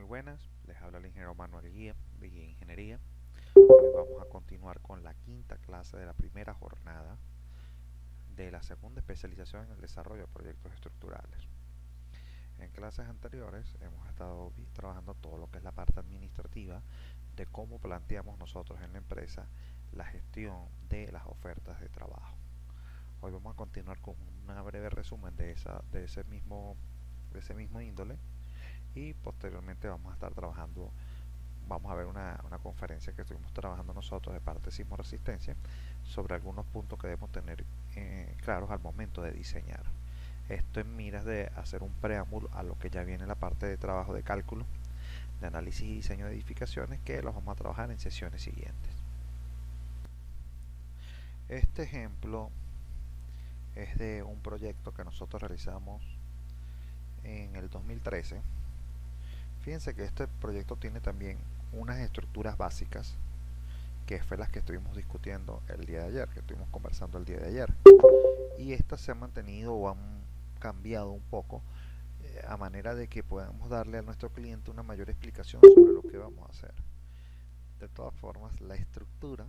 Muy buenas, les habla el ingeniero Manuel Guía de Guía Ingeniería. Hoy vamos a continuar con la quinta clase de la primera jornada de la segunda especialización en el desarrollo de proyectos estructurales. En clases anteriores hemos estado trabajando todo lo que es la parte administrativa de cómo planteamos nosotros en la empresa la gestión de las ofertas de trabajo. Hoy vamos a continuar con un breve resumen de ese mismo índole, y posteriormente vamos a estar trabajando, vamos a ver una conferencia que estuvimos trabajando nosotros de parte de Sismo Resistencia sobre algunos puntos que debemos tener claros al momento de diseñar. Esto en miras de hacer un preámbulo a lo que ya viene la parte de trabajo de cálculo, de análisis y diseño de edificaciones, que los vamos a trabajar en sesiones siguientes. Este ejemplo es de un proyecto que nosotros realizamos en el 2013. Fíjense que este proyecto tiene también unas estructuras básicas, que fue las que estuvimos discutiendo el día de ayer, que estuvimos conversando el día de ayer. Y estas se han mantenido o han cambiado un poco, a manera de que podamos darle a nuestro cliente una mayor explicación sobre lo que vamos a hacer. De todas formas, la estructura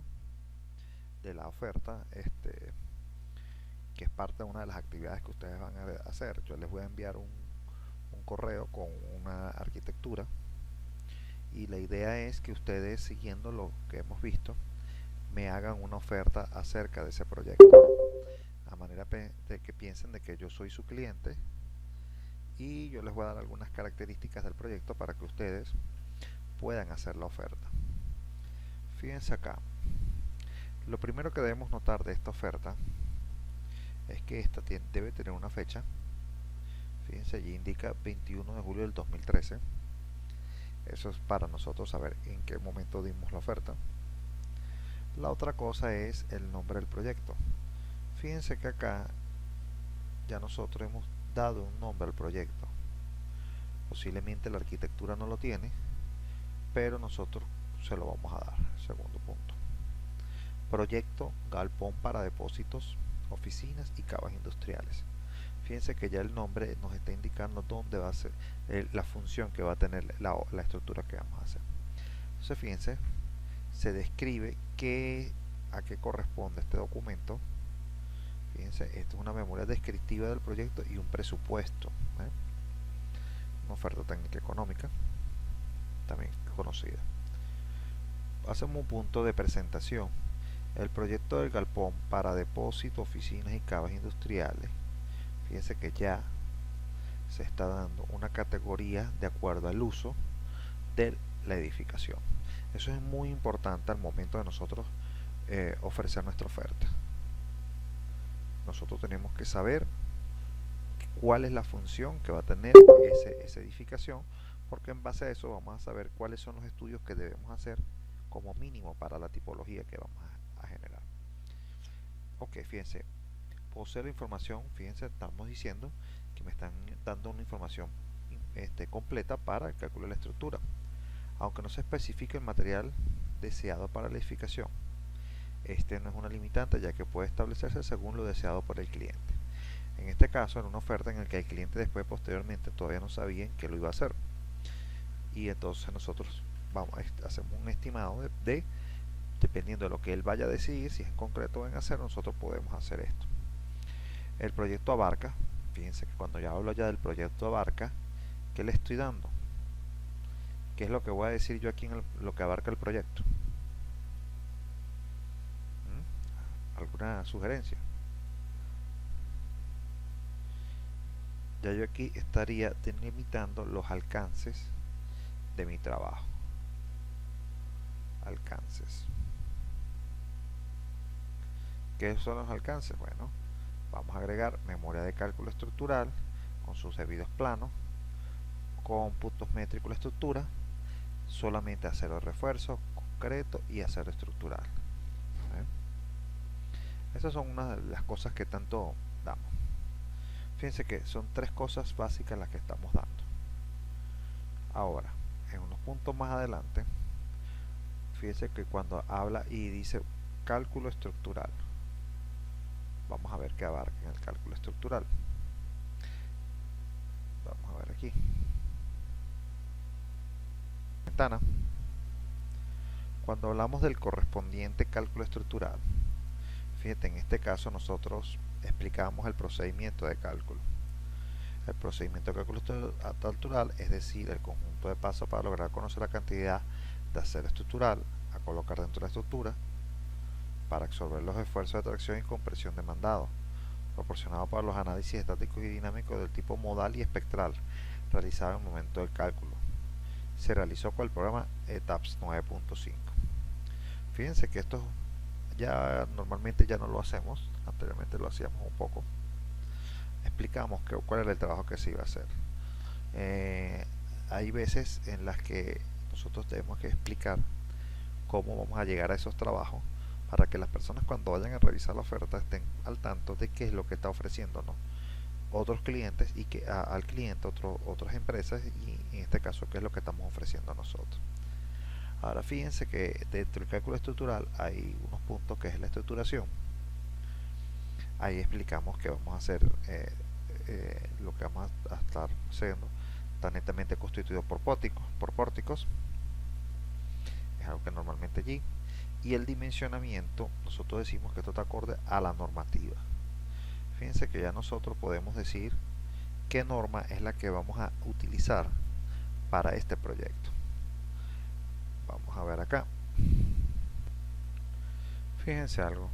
de la oferta, que es parte de una de las actividades que ustedes van a hacer, yo les voy a enviar un correo con una arquitectura, y la idea es que ustedes, siguiendo lo que hemos visto, me hagan una oferta acerca de ese proyecto, a manera de que piensen de que yo soy su cliente, y yo les voy a dar algunas características del proyecto para que ustedes puedan hacer la oferta. Fíjense acá, lo primero que debemos notar de esta oferta es que esta debe tener una fecha. Fíjense, allí indica 21 de julio del 2013. Eso es para nosotros saber en qué momento dimos la oferta. La otra cosa es el nombre del proyecto. Fíjense que acá ya nosotros hemos dado un nombre al proyecto. Posiblemente la arquitectura no lo tiene, pero nosotros se lo vamos a dar. Segundo punto: proyecto galpón para depósitos, oficinas y cavas industriales. Fíjense que ya el nombre nos está indicando dónde va a ser la función que va a tener la estructura que vamos a hacer. Entonces, fíjense, se describe a qué corresponde este documento. Fíjense, esto es una memoria descriptiva del proyecto y un presupuesto, una oferta técnica económica, también conocida. Hacemos un punto de presentación. El proyecto del galpón para depósitos, oficinas y cavas industriales. Fíjense que ya se está dando una categoría de acuerdo al uso de la edificación. Eso es muy importante al momento de nosotros ofrecer nuestra oferta. Nosotros tenemos que saber cuál es la función que va a tener esa edificación, porque en base a eso vamos a saber cuáles son los estudios que debemos hacer como mínimo para la tipología que vamos a generar. Ok, fíjense, posee la información. Fíjense, estamos diciendo que me están dando una información completa para el cálculo de la estructura, aunque no se especifique el material deseado para la edificación. Este no es una limitante, ya que puede establecerse según lo deseado por el cliente. En este caso, era una oferta en la que el cliente después, posteriormente, todavía no sabía que lo iba a hacer, y entonces nosotros hacemos un estimado dependiendo de lo que él vaya a decidir, si es concreto en hacer, nosotros podemos hacer esto. El proyecto abarca, fíjense que cuando ya hablo ya del proyecto abarca, ¿qué le estoy dando? ¿Qué es lo que voy a decir yo aquí en lo que abarca el proyecto? ¿Alguna sugerencia? Ya yo aquí estaría delimitando los alcances de mi trabajo. Alcances. ¿Qué son los alcances? Bueno, vamos a agregar memoria de cálculo estructural con sus debidos planos, cómputos métricos de la estructura, solamente acero de refuerzo, concreto y acero estructural. Esas son una de las cosas que tanto damos. Fíjense que son tres cosas básicas las que estamos dando. Ahora, en unos puntos más adelante, fíjense que cuando habla y dice cálculo estructural, vamos a ver qué abarca en el cálculo estructural. Vamos a ver aquí. ventana. Cuando hablamos del correspondiente cálculo estructural, fíjate, en este caso nosotros explicamos el procedimiento de cálculo. El procedimiento de cálculo estructural, es decir, el conjunto de pasos para lograr conocer la cantidad de acero estructural a colocar dentro de la estructura para absorber los esfuerzos de tracción y compresión demandados, proporcionado para los análisis estáticos y dinámicos del tipo modal y espectral realizado en el momento del cálculo. Se realizó con el programa ETAPS 9.5. Fíjense que esto ya normalmente ya no lo hacemos, anteriormente lo hacíamos un poco. Explicamos cuál era el trabajo que se iba a hacer. Hay veces en las que nosotros tenemos que explicar cómo vamos a llegar a esos trabajos para que las personas cuando vayan a revisar la oferta estén al tanto de qué es lo que está ofreciéndonos otros clientes y que al cliente otras empresas, y en este caso qué es lo que estamos ofreciendo a nosotros. Ahora fíjense que dentro del cálculo estructural hay unos puntos que es la estructuración. Ahí explicamos que vamos a hacer lo que vamos a estar haciendo está netamente constituido por pórticos, es algo que normalmente allí. Y el dimensionamiento, nosotros decimos que esto está acorde a la normativa. Fíjense que ya nosotros podemos decir qué norma es la que vamos a utilizar para este proyecto. Vamos a ver acá. Fíjense algo.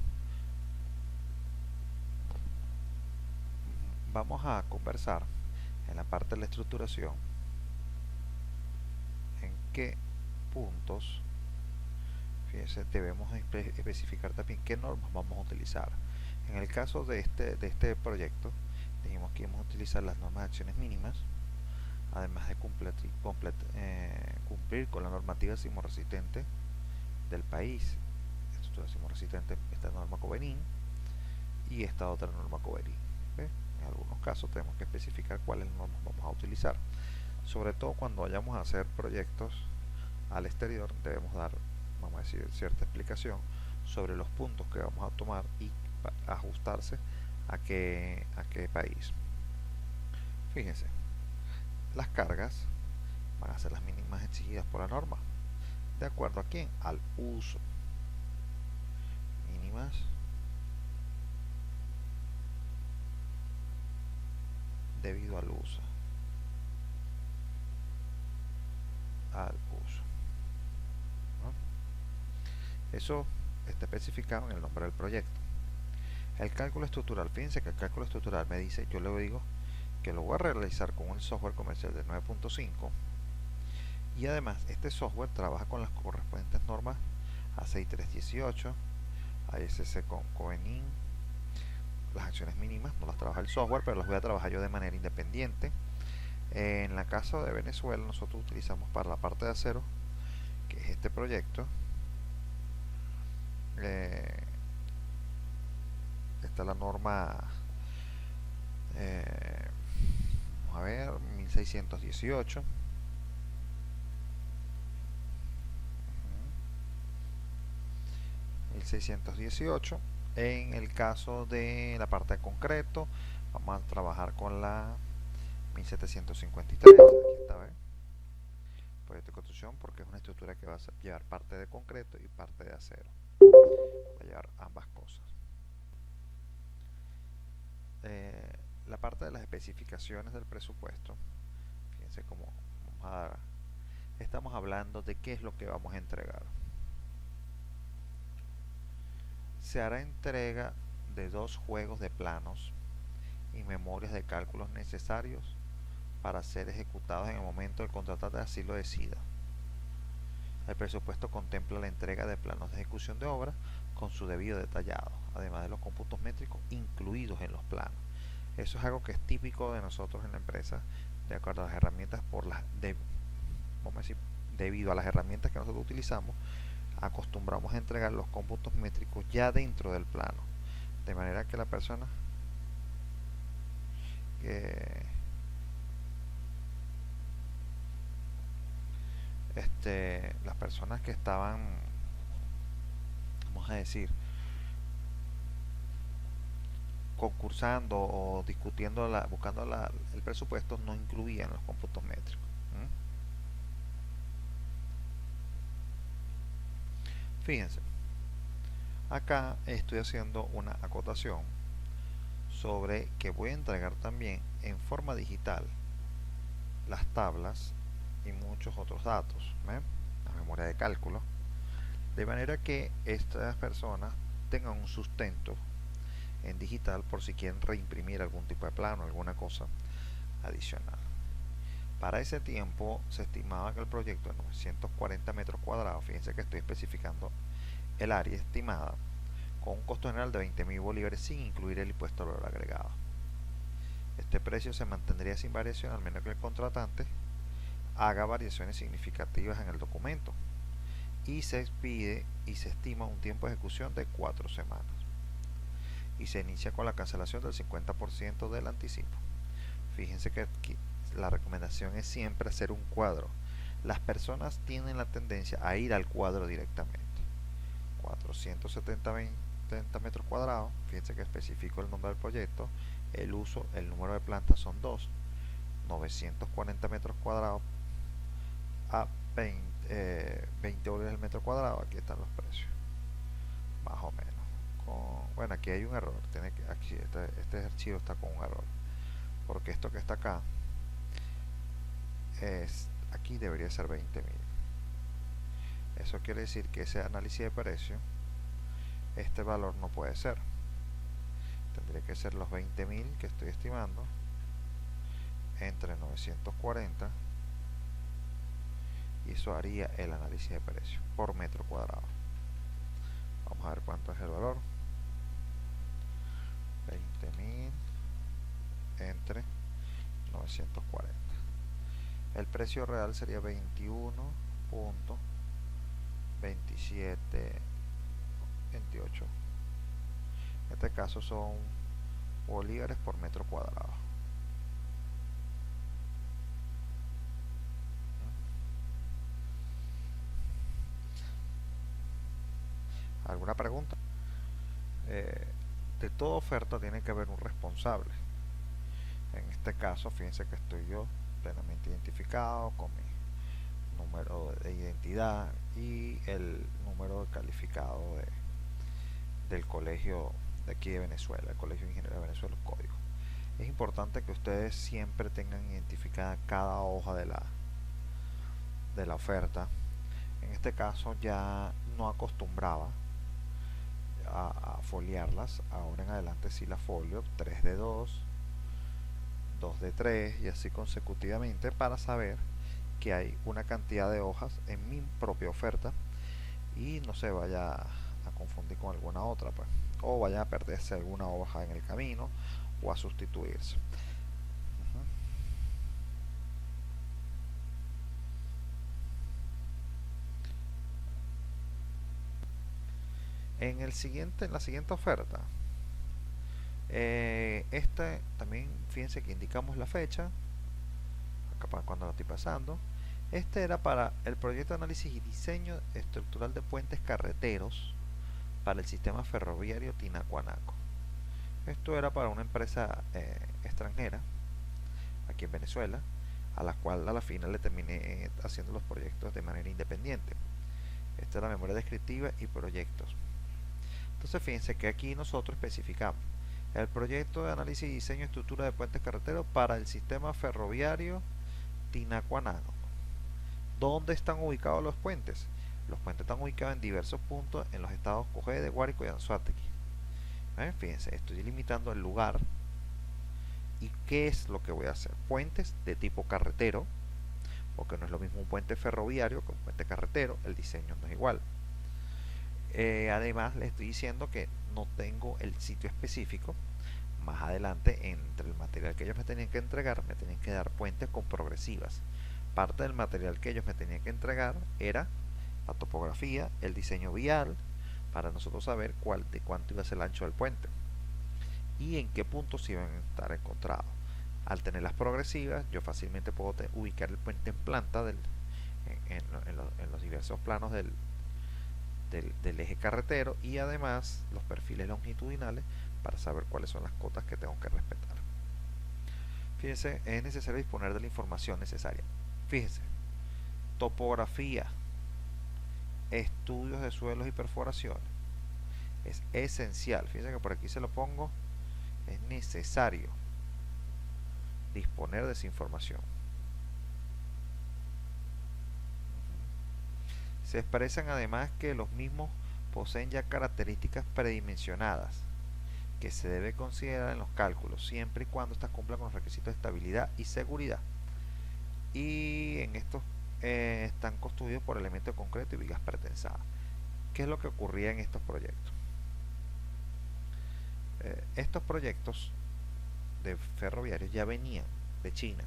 Vamos a conversar en la parte de la estructuración en qué puntos, fíjense, debemos especificar también qué normas vamos a utilizar. En el caso de este proyecto, dijimos que íbamos a utilizar las normas de acciones mínimas, además de cumplir con la normativa sismorresistente del país. Estructura sismorresistente, esta norma Coverin y esta otra norma Coverin. En algunos casos tenemos que especificar cuáles normas vamos a utilizar. Sobre todo cuando vayamos a hacer proyectos al exterior, debemos dar, vamos a decir, cierta explicación sobre los puntos que vamos a tomar y ajustarse a qué país. Fíjense, las cargas van a ser las mínimas exigidas por la norma. ¿De acuerdo a quién? Al uso. Mínimas debido al uso. ¿No? Eso está especificado en el nombre del proyecto. El cálculo estructural, fíjense que el cálculo estructural me dice, yo le digo que lo voy a realizar con el software comercial de 9.5 y además este software trabaja con las correspondientes normas A6318, ASC con Covenin. Las acciones mínimas no las trabaja el software, pero las voy a trabajar yo de manera independiente. En la casa de Venezuela nosotros utilizamos para la parte de acero, que es este proyecto, está la norma vamos a ver, 1618. En el caso de la parte de concreto vamos a trabajar con la 1753. Aquí está, ¿ves? Proyecto de construcción, porque es una estructura que va a llevar parte de concreto y parte de acero, va a llevar ambas cosas. La parte de las especificaciones del presupuesto, fíjense cómo estamos hablando de qué es lo que vamos a entregar. Se hará entrega de 2 juegos de planos y memorias de cálculos necesarios para ser ejecutados en el momento del contratante así lo decida. El presupuesto contempla la entrega de planos de ejecución de obra con su debido detallado, además de los cómputos métricos incluidos en los planos. Eso es algo que es típico de nosotros en la empresa, de acuerdo a las herramientas, vamos a decir, debido a las herramientas que nosotros utilizamos, acostumbramos a entregar los cómputos métricos ya dentro del plano, de manera que la persona las personas que estaban, vamos a decir, concursando o discutiendo, buscando el presupuesto, no incluían los cómputos métricos. Fíjense, acá estoy haciendo una acotación sobre que voy a entregar también en forma digital las tablas y muchos otros datos, ¿ven? La memoria de cálculo, de manera que estas personas tengan un sustento en digital por si quieren reimprimir algún tipo de plano, alguna cosa adicional. Para ese tiempo se estimaba que el proyecto de 940 metros cuadrados, fíjense que estoy especificando el área estimada, con un costo general de 20.000 bolívares sin incluir el impuesto al valor agregado. Este precio se mantendría sin variación al menos que el contratante haga variaciones significativas en el documento, y se pide y se estima un tiempo de ejecución de 4 semanas, y se inicia con la cancelación del 50% del anticipo. Fíjense que aquí la recomendación es siempre hacer un cuadro. Las personas tienen la tendencia a ir al cuadro directamente. 470 metros cuadrados, fíjense que especifico el nombre del proyecto, el uso, el número de plantas son 2, 940 metros cuadrados a 20 bolívares el metro cuadrado. Aquí están los precios, más o menos. Bueno, aquí hay un error, aquí este archivo está con un error, porque esto que está acá aquí debería ser 20.000. Eso quiere decir que ese análisis de precio, este valor no puede ser, tendría que ser los 20.000 que estoy estimando entre 940, y eso haría el análisis de precio por metro cuadrado. Vamos a ver cuánto es el valor. 20.000 entre 940. El precio real sería 21.2728. En este caso son bolívares por metro cuadrado. ¿Alguna pregunta? De toda oferta tiene que haber un responsable. En este caso, fíjense que estoy yo plenamente identificado con mi número de identidad y el número calificado del colegio de aquí de Venezuela, el Colegio de Ingenieros de Venezuela, el código. Es importante que ustedes siempre tengan identificada cada hoja de la oferta. En este caso ya no acostumbraba a foliarlas, ahora en adelante sí la folio 3 de 2, 2 de 3 y así consecutivamente, para saber que hay una cantidad de hojas en mi propia oferta y no se vaya a confundir con alguna otra, pues, o vaya a perderse alguna hoja en el camino o a sustituirse. En la siguiente oferta, también fíjense que indicamos la fecha, acá para cuando lo estoy pasando. Este era para el proyecto de análisis y diseño estructural de puentes carreteros para el sistema ferroviario Tinacuanaco. Esto era para una empresa extranjera aquí en Venezuela, a la cual a la final le terminé haciendo los proyectos de manera independiente. Esta es la memoria descriptiva y proyectos. Entonces fíjense que aquí nosotros especificamos el proyecto de análisis y diseño de estructura de puentes carreteros para el sistema ferroviario Tinacuanaco. ¿Dónde están ubicados los puentes? Los puentes están ubicados en diversos puntos en los estados Cogede, Guárico y Anzoátegui. Fíjense, estoy limitando el lugar. ¿Y qué es lo que voy a hacer? Puentes de tipo carretero, porque no es lo mismo un puente ferroviario que un puente carretero, el diseño no es igual. Además les estoy diciendo que no tengo el sitio específico. Más adelante, entre el material que ellos me tenían que entregar, me tenían que dar puentes con progresivas. Parte del material que ellos me tenían que entregar era la topografía, el diseño vial, para nosotros saber de cuánto iba a ser el ancho del puente y en qué puntos iban a estar encontrados. Al tener las progresivas, yo fácilmente puedo ubicar el puente en planta en los diversos planos del eje carretero, y además los perfiles longitudinales para saber cuáles son las cotas que tengo que respetar. Fíjense, es necesario disponer de la información necesaria. Fíjense, topografía, estudios de suelos y perforaciones. Es esencial, fíjense que por aquí se lo pongo, es necesario disponer de esa información. Se expresan además que los mismos poseen ya características predimensionadas que se debe considerar en los cálculos, siempre y cuando estas cumplan con los requisitos de estabilidad y seguridad. Y en estos están construidos por elementos concretos y vigas pretensadas. ¿Qué es lo que ocurría en estos proyectos? Estos proyectos de ferroviarios ya venían de China.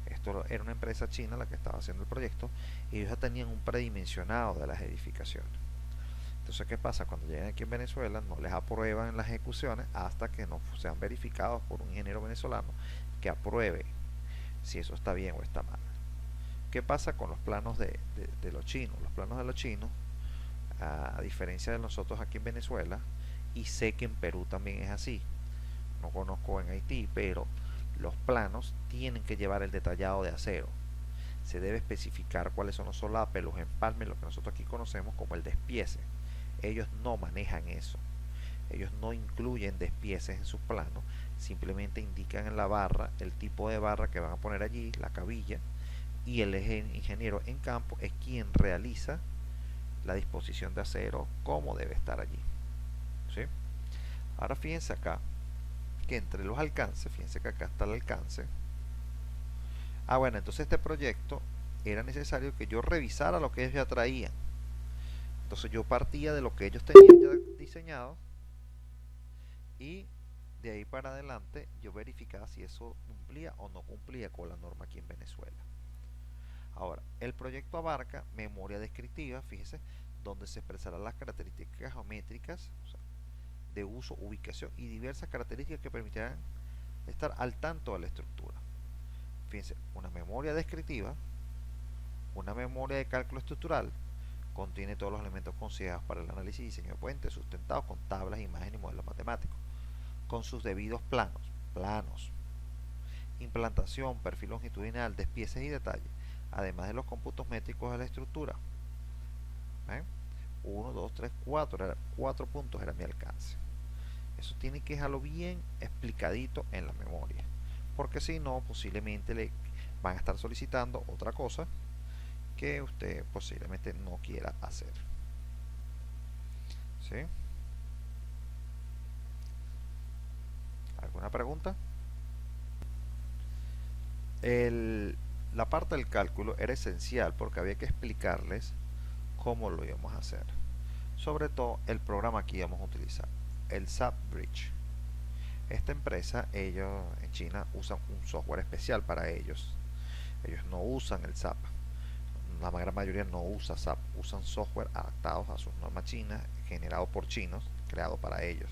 Esto era una empresa china la que estaba haciendo el proyecto y ellos ya tenían un predimensionado de las edificaciones. Entonces, ¿qué pasa? Cuando llegan aquí en Venezuela no les aprueban las ejecuciones hasta que no sean verificados por un ingeniero venezolano que apruebe si eso está bien o está mal. ¿Qué pasa con los planos de los chinos? Los planos de los chinos, a diferencia de nosotros aquí en Venezuela, y sé que en Perú también es así, no conozco en Haití, pero los planos tienen que llevar el detallado de acero. Se debe especificar cuáles son los solapes, los empalmes, lo que nosotros aquí conocemos como el despiece. Ellos no manejan eso. Ellos no incluyen despieces en sus planos, simplemente indican en la barra el tipo de barra que van a poner allí, la cabilla, y el ingeniero en campo es quien realiza la disposición de acero como debe estar allí. ¿Sí? Ahora fíjense acá que entre los alcances, fíjense que acá está el alcance. Bueno, entonces este proyecto era necesario que yo revisara lo que ellos ya traían. Entonces yo partía de lo que ellos tenían ya diseñado y de ahí para adelante yo verificaba si eso cumplía o no cumplía con la norma aquí en Venezuela. Ahora, el proyecto abarca memoria descriptiva, fíjese, donde se expresarán las características geométricas, o sea, de uso, ubicación y diversas características que permitirán estar al tanto de la estructura. Fíjense, una memoria descriptiva, una memoria de cálculo estructural, contiene todos los elementos considerados para el análisis y diseño de puentes, sustentados con tablas, imágenes y modelos matemáticos, con sus debidos planos, implantación, perfil longitudinal, despieces y detalles, además de los cómputos métricos de la estructura. 1, 2, 3, 4 puntos era mi alcance. Eso tiene que dejarlo bien explicadito en la memoria, porque si no, posiblemente le van a estar solicitando otra cosa que usted posiblemente no quiera hacer. ¿Sí? ¿Alguna pregunta? La parte del cálculo era esencial porque había que explicarles cómo lo íbamos a hacer. Sobre todo el programa que íbamos a utilizar, el SAP Bridge. Esta empresa, ellos en China usan un software especial para ellos. Ellos no usan el SAP. La gran mayoría no usa SAP, usan software adaptados a sus normas chinas, generado por chinos, creado para ellos.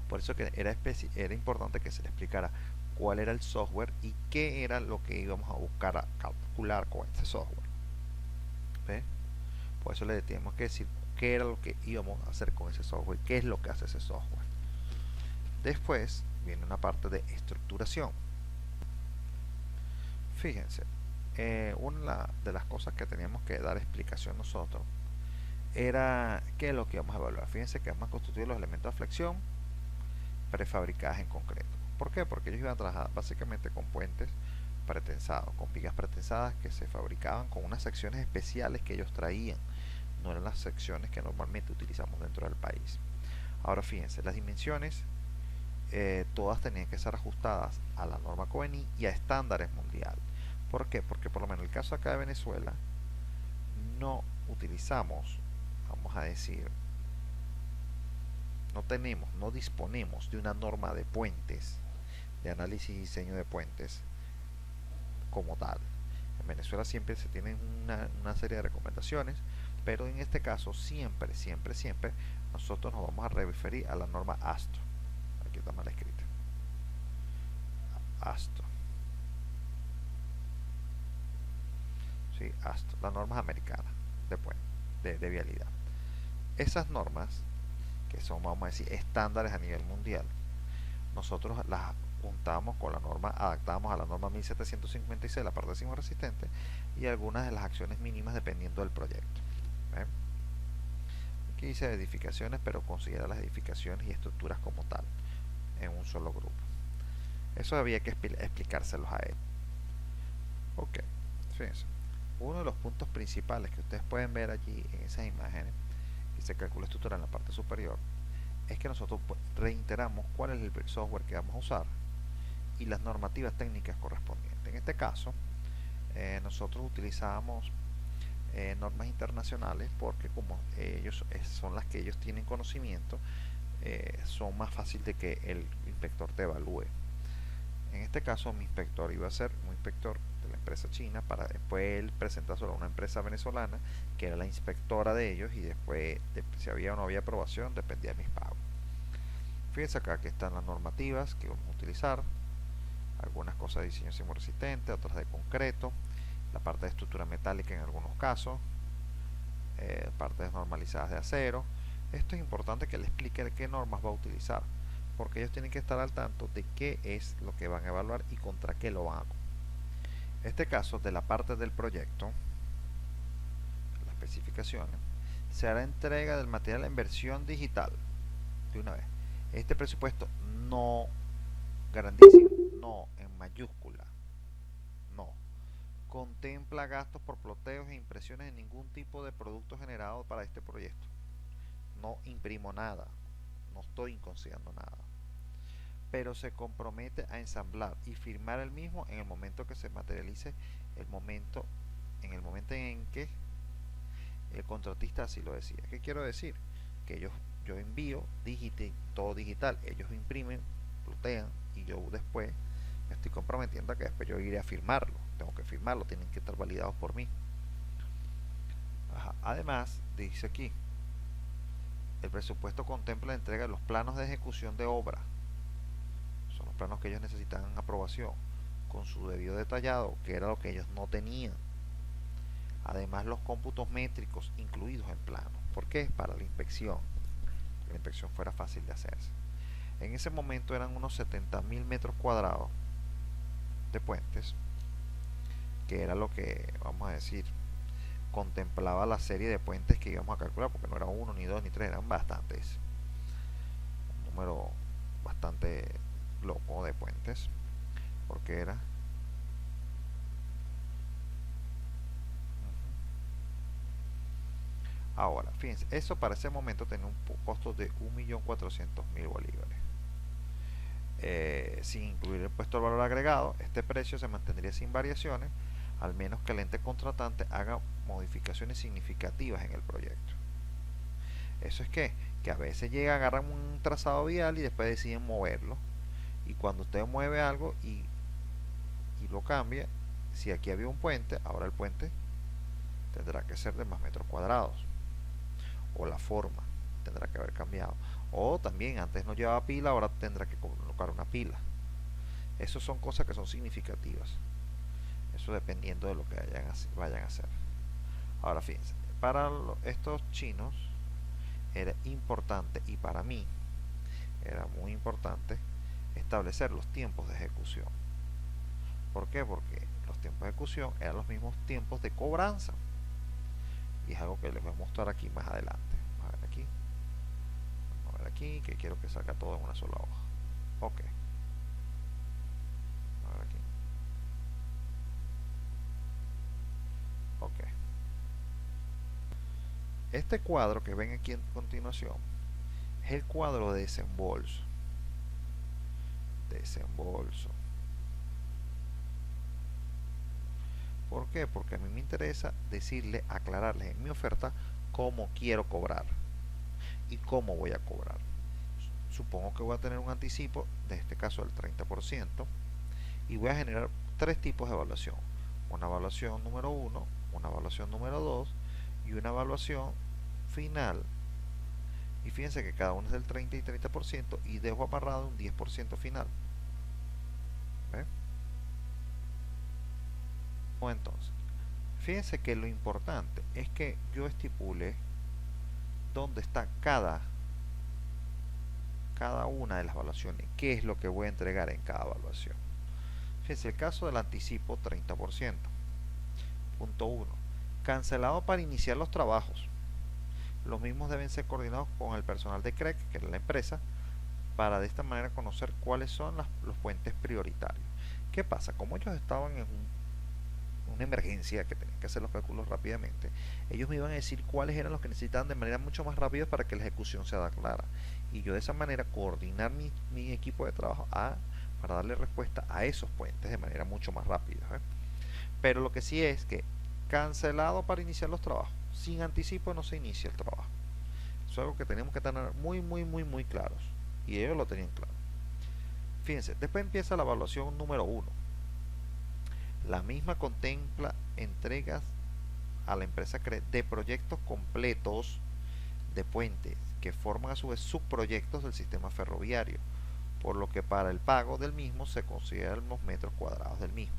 Por eso que era importante que se le explicara cuál era el software y qué era lo que íbamos a buscar a calcular con este software. ¿Ve? Por eso le teníamos que decir qué era lo que íbamos a hacer con ese software, qué es lo que hace ese software. Después viene una parte de estructuración. Fíjense, una de las cosas que teníamos que dar explicación nosotros era qué es lo que íbamos a evaluar. Fíjense que vamos a constituir los elementos de flexión prefabricadas en concreto. ¿Por qué? Porque ellos iban a trabajar básicamente con puentes pretensados, con vigas pretensadas que se fabricaban con unas secciones especiales que ellos traían, no eran las secciones que normalmente utilizamos dentro del país. Ahora fíjense, las dimensiones todas tenían que ser ajustadas a la norma COENI y a estándares mundiales. ¿Por qué? Porque por lo menos en el caso acá de Venezuela no utilizamos, vamos a decir, no disponemos de una norma de puentes, de análisis y diseño de puentes como tal. En Venezuela siempre se tienen una serie de recomendaciones, pero en este caso siempre nosotros nos vamos a referir a la norma ASTO. Aquí está mal escrita. ASTO. Sí, ASTO, las normas americanas de vialidad. Esas normas, que son, vamos a decir, estándares a nivel mundial, nosotros las juntamos con la norma, adaptamos a la norma 1756, la parte sismo resistente, y algunas de las acciones mínimas dependiendo del proyecto. ¿Ven? Aquí dice edificaciones, pero considera las edificaciones y estructuras como tal, en un solo grupo. Eso había que explicárselos a él. Ok, fíjense. Uno de los puntos principales que ustedes pueden ver allí en esas imágenes, que se calcula estructura en la parte superior, es que nosotros reiteramos cuál es el software que vamos a usar y las normativas técnicas correspondientes. En este caso, nosotros utilizamos normas internacionales porque como ellos son las que ellos tienen conocimiento, son más fáciles de que el inspector te evalúe. En este caso mi inspector iba a ser un inspector de la empresa china para después él presentárselo a una empresa venezolana que era la inspectora de ellos, y después si había o no había aprobación dependía de mis pagos. Fíjense acá que están las normativas que vamos a utilizar, algunas cosas de diseño sismo resistente, otras de concreto, la parte de estructura metálica en algunos casos, partes normalizadas de acero. Esto es importante que le explique qué normas va a utilizar, porque ellos tienen que estar al tanto de qué es lo que van a evaluar y contra qué lo van a. En este caso, de la parte del proyecto, las especificaciones, se hará entrega del material en versión digital. De una vez, este presupuesto no, grandísimo, no, en mayúscula, no contempla gastos por ploteos e impresiones en ningún tipo de producto generado para este proyecto. No imprimo nada, no estoy inconsiderando nada, pero se compromete a ensamblar y firmar el mismo en el momento que se materialice en el momento en que el contratista así lo decía. ¿Qué quiero decir? Que yo envío todo digital, ellos imprimen, plotean, y yo después me estoy comprometiendo a que después yo iré a firmarlo. Tengo que firmarlo, tienen que estar validados por mí. Ajá. Además, dice aquí, el presupuesto contempla la entrega de los planos de ejecución de obra. Son los planos que ellos necesitan aprobación, con su debido detallado, que era lo que ellos no tenían. Además, los cómputos métricos incluidos en plano. ¿Por qué? Para la inspección. Que la inspección fuera fácil de hacerse. En ese momento eran unos 70.000 metros cuadrados de puentes, que era lo que, vamos a decir, contemplaba la serie de puentes que íbamos a calcular, porque no era uno, ni dos, ni tres, eran bastantes. Un número bastante loco de puentes, porque era ahora, fíjense, eso para ese momento tenía un costo de 1.400.000 bolívares. Sin incluir el impuesto al valor agregado, este precio se mantendría sin variaciones, al menos que el ente contratante haga modificaciones significativas en el proyecto. Eso es que a veces llega, agarran un trazado vial y después deciden moverlo, y cuando usted mueve algo y lo cambia, si aquí había un puente, ahora el puente tendrá que ser de más metros cuadrados, o la forma tendrá que haber cambiado, o también antes no llevaba pila, ahora tendrá que colocar una pila. Esas son cosas que son significativas, eso dependiendo de lo que vayan a hacer. Ahora fíjense, para estos chinos era importante, y para mí era muy importante, establecer los tiempos de ejecución. ¿Por qué? Porque los tiempos de ejecución eran los mismos tiempos de cobranza, y es algo que les voy a mostrar aquí más adelante. Vamos a ver aquí, que quiero que salga todo en una sola hoja. Ok, a ver aquí. Ok, este cuadro que ven aquí en continuación es el cuadro de desembolso. ¿Por qué? Porque a mí me interesa decirle, aclararles en mi oferta cómo quiero cobrar y cómo voy a cobrar. Supongo que voy a tener un anticipo, de este caso del 30%, y voy a generar tres tipos de evaluación. Una evaluación número 1, una evaluación número 2 y una evaluación final. Y fíjense que cada uno es del 30 y 30%, y dejo amarrado un 10% final. ¿Ven? Entonces, fíjense que lo importante es que yo estipule dónde está cada una de las evaluaciones, qué es lo que voy a entregar en cada evaluación. Fíjense, el caso del anticipo 30%. Punto 1. Cancelado para iniciar los trabajos. los mismos deben ser coordinados con el personal de CREC, que era la empresa, para de esta manera conocer cuáles son los puentes prioritarios. ¿Qué pasa? Como ellos estaban en una emergencia que tenían que hacer los cálculos rápidamente, ellos me iban a decir cuáles eran los que necesitaban de manera mucho más rápida para que la ejecución sea clara. Y yo de esa manera coordinar mi equipo de trabajo para darle respuesta a esos puentes de manera mucho más rápida. Pero lo que sí es que cancelado para iniciar los trabajos, sin anticipo no se inicia el trabajo. Eso es algo que tenemos que tener muy claros. Y ellos lo tenían claro. Fíjense, después empieza la evaluación número 1. La misma contempla entregas a la empresa de proyectos completos de puentes que forman a su vez subproyectos del sistema ferroviario, por lo que para el pago del mismo se consideran los metros cuadrados del mismo.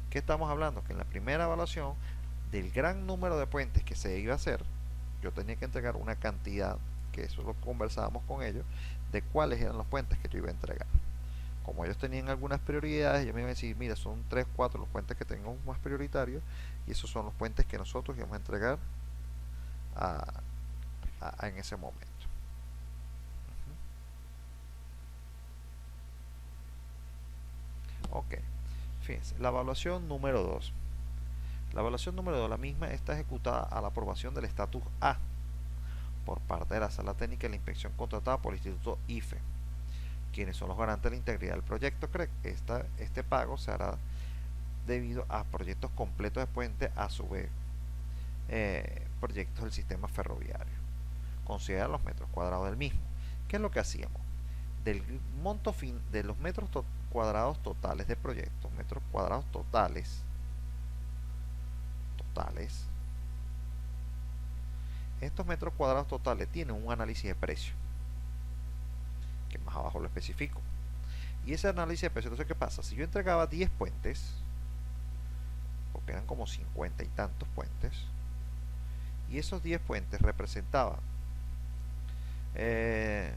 ¿Qué estamos hablando? Que en la primera evaluación del gran número de puentes que se iba a hacer, yo tenía que entregar una cantidad, que eso lo conversábamos con ellos, de cuáles eran los puentes que yo iba a entregar. Como ellos tenían algunas prioridades, yo me iba a decir, mira, son 3, 4 los puentes que tenemos más prioritarios, y esos son los puentes que nosotros íbamos a entregar en ese momento. Ok, fíjense, la evaluación número 2. La evaluación número 2, la misma está ejecutada a la aprobación del estatus A por parte de la sala técnica de la inspección contratada por el Instituto IFE, quienes son los garantes de la integridad del proyecto. Este pago se hará debido a proyectos completos de puente, a su vez proyectos del sistema ferroviario. Considera los metros cuadrados del mismo. ¿Qué es lo que hacíamos? Del monto de los metros cuadrados totales de proyectos, metros cuadrados totales, estos metros cuadrados totales tienen un análisis de precio, que más abajo lo especifico. Y ese análisis de precio, entonces, ¿qué pasa? Si yo entregaba 10 puentes, porque eran como 50 y tantos puentes, y esos 10 puentes representaban, de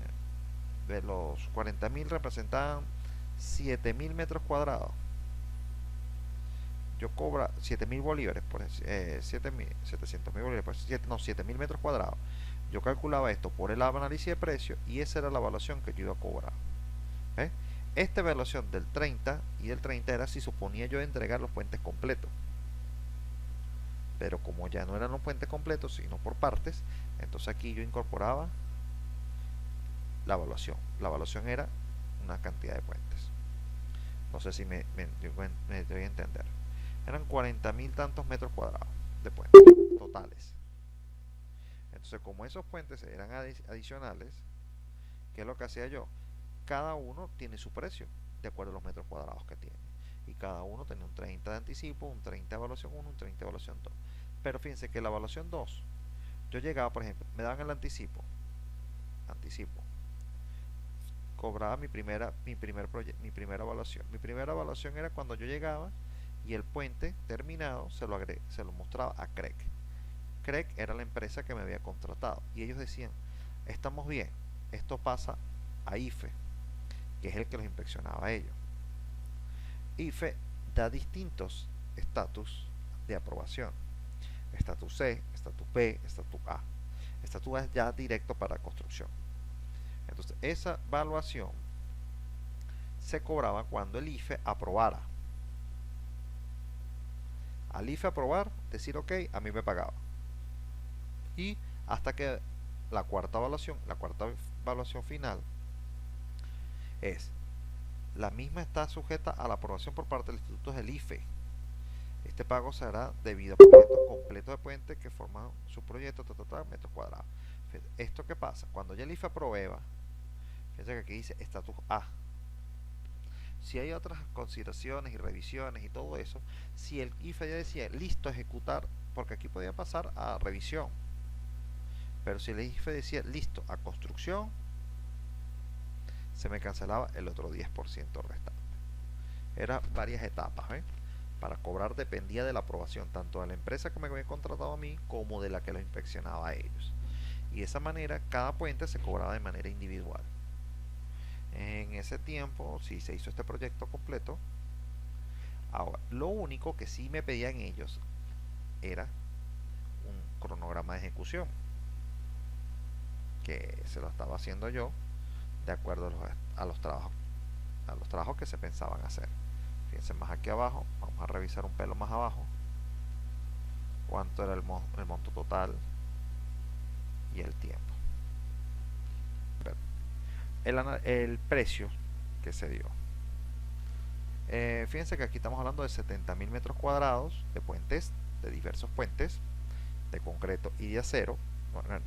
los 40.000 representaban 7.000 metros cuadrados, yo cobra 7.000 bolívares, por 700.000 bolívares, por 7.000 metros cuadrados. Yo calculaba esto por el análisis de precio y esa era la evaluación que yo iba a cobrar. Esta evaluación del 30 y del 30 era si suponía yo entregar los puentes completos. Pero como ya no eran los puentes completos, sino por partes, entonces aquí yo incorporaba la evaluación. La evaluación era una cantidad de puentes. No sé si me doy a entender. Eran 40.000 tantos metros cuadrados de puentes totales. Entonces, como esos puentes eran adicionales, ¿qué es lo que hacía yo? Cada uno tiene su precio de acuerdo a los metros cuadrados que tiene. Y cada uno tenía un 30 de anticipo, un 30 de evaluación 1, un 30 de evaluación 2. Pero fíjense que la evaluación 2, yo llegaba, por ejemplo, me daban el anticipo, cobraba mi primera evaluación. Mi primera evaluación era cuando yo llegaba y el puente terminado se lo mostraba a CREC. CREC era la empresa que me había contratado y ellos decían, estamos bien, esto pasa a IFE, que es el que los inspeccionaba a ellos. IFE da distintos estatus de aprobación: estatus C, estatus B, estatus A. Estatus A es ya directo para construcción. Entonces esa evaluación se cobraba cuando el IFE aprobara. Al IFE aprobar, decir ok, a mí me pagaba. Y hasta que la cuarta evaluación final es la misma, está sujeta a la aprobación por parte del Instituto del IFE. Este pago se hará debido a proyectos completos de puente que forman su proyecto metros cuadrados. ¿Esto qué pasa? Cuando ya el IFE aprueba, fíjense que aquí dice estatus A. Si hay otras consideraciones y revisiones y todo eso, si el IFE ya decía listo a ejecutar, porque aquí podía pasar a revisión, pero si el IFE decía listo a construcción, se me cancelaba el otro 10% restante. Eran varias etapas, para cobrar dependía de la aprobación tanto de la empresa que me había contratado a mí como de la que lo inspeccionaba a ellos. Y de esa manera cada puente se cobraba de manera individual. En ese tiempo sí se hizo este proyecto completo. Ahora, lo único que sí me pedían ellos era un cronograma de ejecución. que se lo estaba haciendo yo de acuerdo a los trabajos que se pensaban hacer. Fíjense más aquí abajo, vamos a revisar un pelo más abajo, cuánto era el monto total y el tiempo. El precio que se dio. Fíjense que aquí estamos hablando de 70.000 metros cuadrados de puentes, de diversos puentes, de concreto y de acero,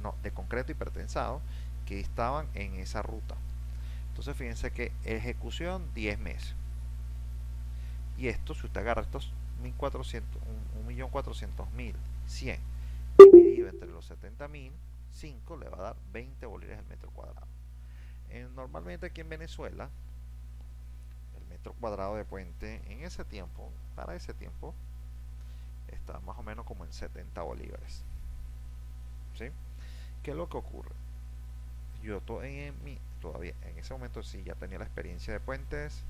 no, de concreto y pretensado, que estaban en esa ruta. Entonces fíjense que ejecución 10 meses. Y esto, si usted agarra estos 1.400.100 dividido entre los 70.000, 5 le va a dar 20 bolívares el metro cuadrado. Normalmente aquí en Venezuela, el metro cuadrado de puente en ese tiempo, para ese tiempo, está más o menos como en 70 bolívares. ¿Sí? ¿Qué es lo que ocurre? Yo todavía en ese momento sí ya tenía la experiencia de puentes,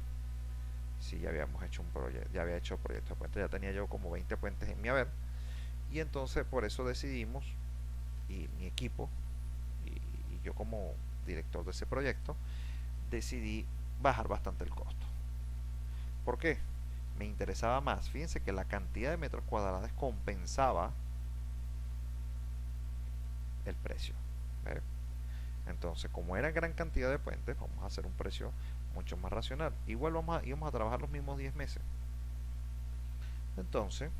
sí ya habíamos hecho un proyecto, ya había hecho proyectos de puentes, ya tenía yo como 20 puentes en mi haber, y entonces por eso decidimos, y mi equipo, y yo como director de ese proyecto, decidí bajar bastante el costo. ¿Por qué? Me interesaba más, fíjense que la cantidad de metros cuadrados compensaba el precio. ¿Ve? Entonces, como era gran cantidad de puentes, vamos a hacer un precio mucho más racional. Igual íbamos a trabajar los mismos 10 meses. Entonces,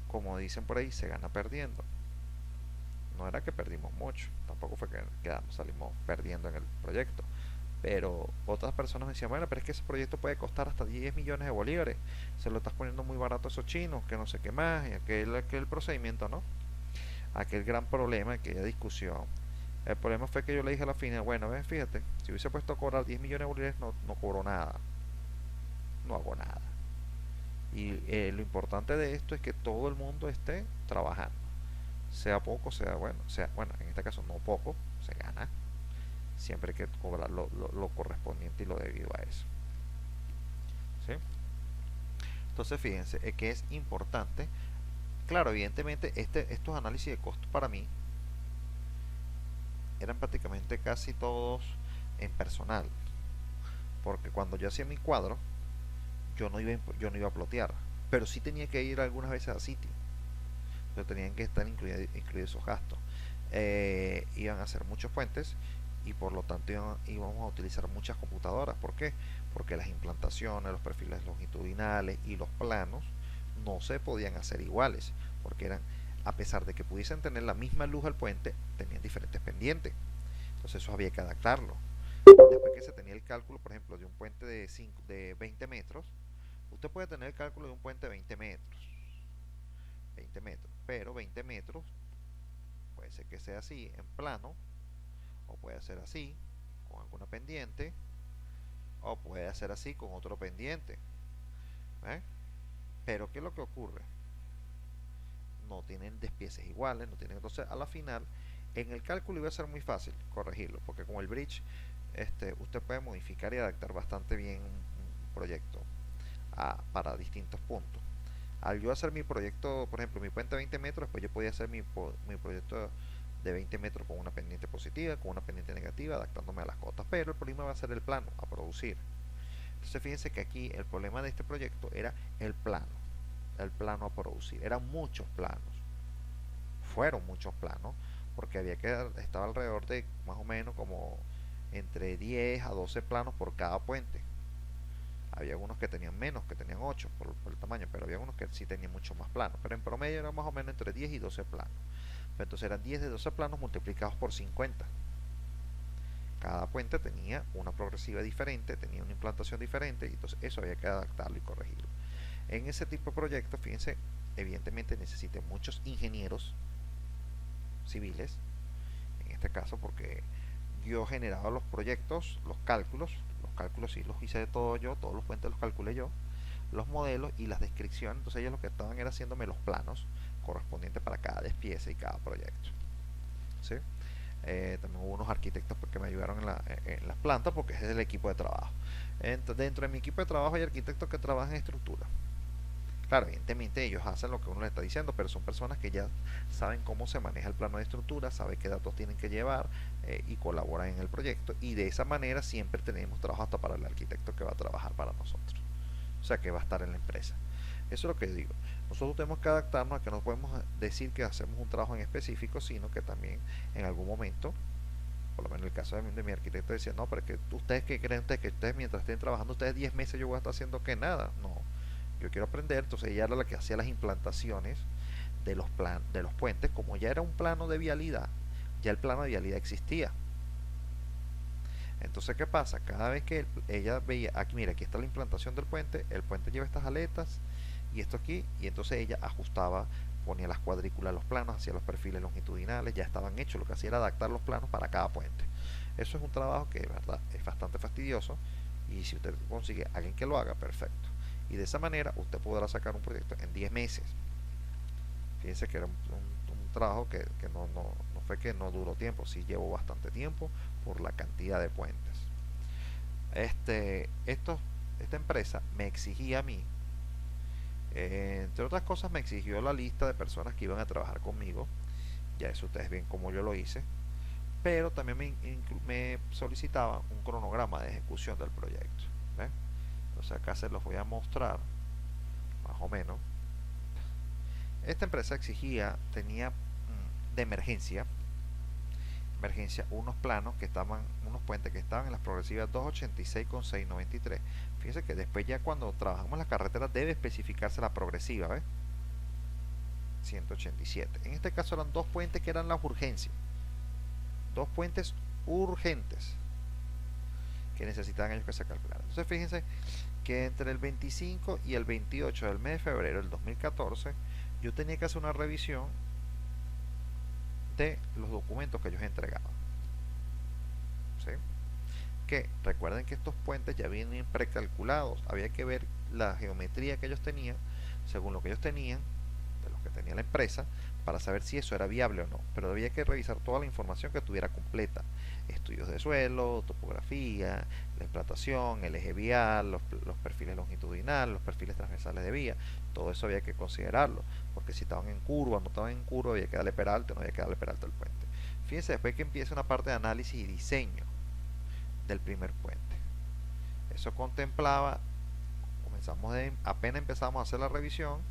como dicen por ahí, se gana perdiendo. No era que perdimos mucho, tampoco fue que salimos perdiendo en el proyecto. Pero otras personas me decían, bueno, pero es que ese proyecto puede costar hasta 10 millones de bolívares. Se lo estás poniendo muy barato a esos chinos, que no sé qué más, y aquel procedimiento, ¿no? Aquel gran problema, aquella discusión. El problema fue que yo le dije a la final, bueno, ven, fíjate, si hubiese puesto a cobrar 10 millones de bolívares, no cobro nada. No hago nada. Y lo importante de esto es que todo el mundo esté trabajando. Sea poco, bueno, en este caso no poco, se gana. Siempre hay que cobrar lo correspondiente y lo debido a eso. ¿Sí? Entonces fíjense que es importante. Claro, evidentemente estos análisis de costos para mí eran prácticamente casi todos en personal, porque cuando yo hacía mi cuadro yo no iba a plotear, pero sí tenía que ir algunas veces a sitio, pero tenían que estar incluidos esos gastos. Iban a hacer muchos puentes y por lo tanto íbamos a utilizar muchas computadoras. ¿Por qué? Porque las implantaciones, los perfiles longitudinales y los planos no se podían hacer iguales, porque eran, a pesar de que pudiesen tener la misma luz al puente, tenían diferentes pendientes. Entonces eso había que adaptarlo. Después que se tenía el cálculo, por ejemplo, de un puente de 20 metros, usted puede tener el cálculo de un puente de 20 metros, pero 20 metros puede ser que sea así en plano, o puede ser así con alguna pendiente, o puede ser así con otro pendiente. ¿Eh? Pero ¿qué es lo que ocurre? No tienen despieces iguales, no tienen. Entonces a la final en el cálculo iba a ser muy fácil corregirlo, porque con el bridge usted puede modificar y adaptar bastante bien un proyecto para distintos puntos. Al yo hacer mi proyecto, por ejemplo, mi puente de 20 metros, pues yo podía hacer mi proyecto de 20 metros con una pendiente positiva, con una pendiente negativa, adaptándome a las cotas, pero el problema va a ser el plano a producir. Entonces fíjense que aquí el problema de este proyecto era el plano a producir. Eran muchos planos, fueron muchos planos, porque estaba alrededor de más o menos como entre 10 a 12 planos por cada puente. Había algunos que tenían menos, que tenían 8 por el tamaño, pero había unos que sí tenían mucho más planos, pero en promedio era más o menos entre 10 y 12 planos. Entonces eran 10 de 12 planos multiplicados por 50. Cada puente tenía una progresiva diferente, tenía una implantación diferente, y entonces eso había que adaptarlo y corregirlo. En ese tipo de proyectos, fíjense, evidentemente necesité muchos ingenieros civiles, en este caso, porque yo generaba los proyectos, los cálculos sí los hice de todo yo, todos los puentes los calculé yo, los modelos y las descripciones. Entonces ellos lo que estaban era haciéndome los planos correspondientes para cada despiece y cada proyecto. ¿Sí? También hubo unos arquitectos que me ayudaron en las plantas, porque es el equipo de trabajo. Dentro de mi equipo de trabajo hay arquitectos que trabajan en estructura, Claro, evidentemente ellos hacen lo que uno le está diciendo, pero son personas que ya saben cómo se maneja el plano de estructura, saben qué datos tienen que llevar y colaboran en el proyecto. Y de esa manera siempre tenemos trabajo hasta para el arquitecto que va a trabajar para nosotros. O sea, que va a estar en la empresa. Eso es lo que digo. Nosotros tenemos que adaptarnos a que no podemos decir que hacemos un trabajo en específico, sino que también en algún momento, por lo menos en el caso de mi arquitecto decía, no, pero que ustedes que creen ustedes que ustedes mientras estén trabajando ustedes 10 meses yo voy a estar haciendo que nada. No, yo quiero aprender. Entonces ella era la que hacía las implantaciones de los puentes. Como ya era un plano de vialidad, ya el plano de vialidad existía. Entonces, ¿qué pasa? Cada vez que ella veía, aquí mira, aquí está la implantación del puente, el puente lleva estas aletas y esto aquí, y entonces ella ajustaba, ponía las cuadrículas, los planos, hacía los perfiles longitudinales, ya estaban hechos, lo que hacía era adaptar los planos para cada puente. Eso es un trabajo que, de verdad, es bastante fastidioso, y si usted consigue a alguien que lo haga, perfecto. Y de esa manera usted podrá sacar un proyecto en 10 meses. Fíjense que era un trabajo que no fue que no duró tiempo, sí llevó bastante tiempo por la cantidad de puentes. Este, esto, esta empresa me exigía a mí, entre otras cosas me exigió la lista de personas que iban a trabajar conmigo, ya eso ustedes ven cómo yo lo hice, pero también me solicitaba un cronograma de ejecución del proyecto. ¿Ven? Entonces acá se los voy a mostrar, más o menos. Esta empresa tenía de emergencia unos planos que estaban, unos puentes que estaban en las progresivas 286 con 693. Fíjense que después ya cuando trabajamos las carreteras debe especificarse la progresiva, ¿ves? 187. En este caso eran dos puentes que eran las urgencias. Dos puentes urgentes que necesitaban ellos que se calcularan. Entonces fíjense que entre el 25 y el 28 del mes de febrero del 2014 yo tenía que hacer una revisión de los documentos que ellos entregaban. ¿Sí? Que recuerden que estos puentes ya vienen precalculados, había que ver la geometría que ellos tenían, según lo que ellos tenían, de los que tenía la empresa, para saber si eso era viable o no. Pero había que revisar toda la información que estuviera completa: estudios de suelo, topografía, la implantación, el eje vial, los perfiles longitudinales, los perfiles transversales de vía. Todo eso había que considerarlo, porque si estaban en curva, no estaban en curva, había que darle peralte, no había que darle peralte al puente. Fíjense, después que empieza una parte de análisis y diseño del primer puente. Eso contemplaba, apenas empezamos a hacer la revisión,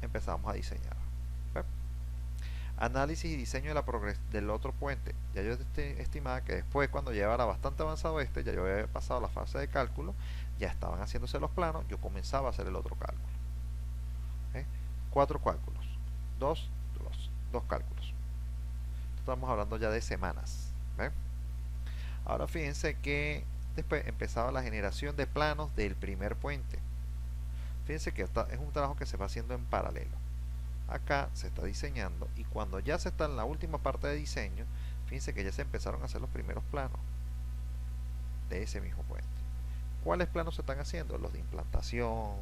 empezamos a diseñar. ¿Ve? Análisis y diseño de del otro puente. Ya yo estimaba que después, cuando ya era bastante avanzado ya yo había pasado la fase de cálculo, ya estaban haciéndose los planos, yo comenzaba a hacer el otro cálculo. 4 cálculos, dos cálculos. Estamos hablando ya de semanas. ¿Ve? Ahora fíjense que después empezaba la generación de planos del primer puente. Fíjense que es un trabajo que se va haciendo en paralelo. Acá se está diseñando, y cuando ya se está en la última parte de diseño, fíjense que ya se empezaron a hacer los primeros planos de ese mismo puente. ¿Cuáles planos se están haciendo? Los de implantación,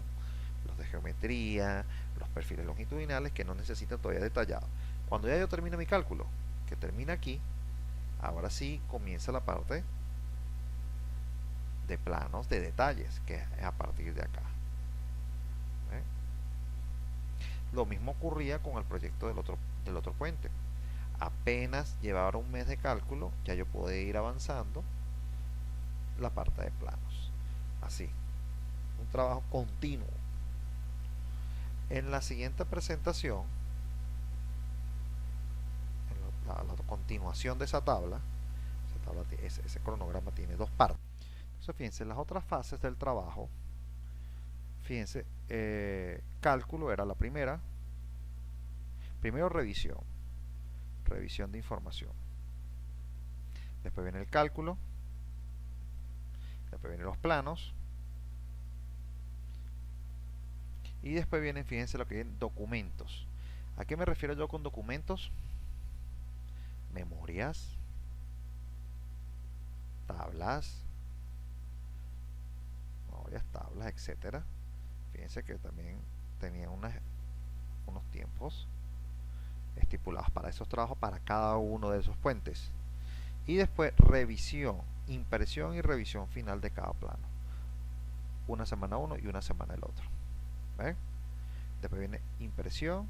los de geometría, los perfiles longitudinales, que no necesitan todavía detallado. Cuando ya yo termino mi cálculo, que termina aquí, ahora sí comienza la parte de planos de detalles, que es a partir de acá. ¿Ven? Lo mismo ocurría con el proyecto del otro puente. Apenas llevaba un mes de cálculo, ya yo podía ir avanzando la parte de planos. Así, un trabajo continuo. En la siguiente presentación, en la continuación de esa tabla, ese cronograma tiene dos partes. Entonces, fíjense, las otras fases del trabajo, fíjense, cálculo era la primera. Primero revisión de información. Después viene el cálculo. Después vienen los planos. Y después vienen, fíjense lo que vienen, documentos. ¿A qué me refiero yo con documentos? Memorias, tablas, etcétera. Fíjense que también tenía unos tiempos estipulados para esos trabajos, para cada uno de esos puentes. Y después revisión, impresión y revisión final de cada plano. Una semana uno y una semana el otro. ¿Ven? Después viene impresión,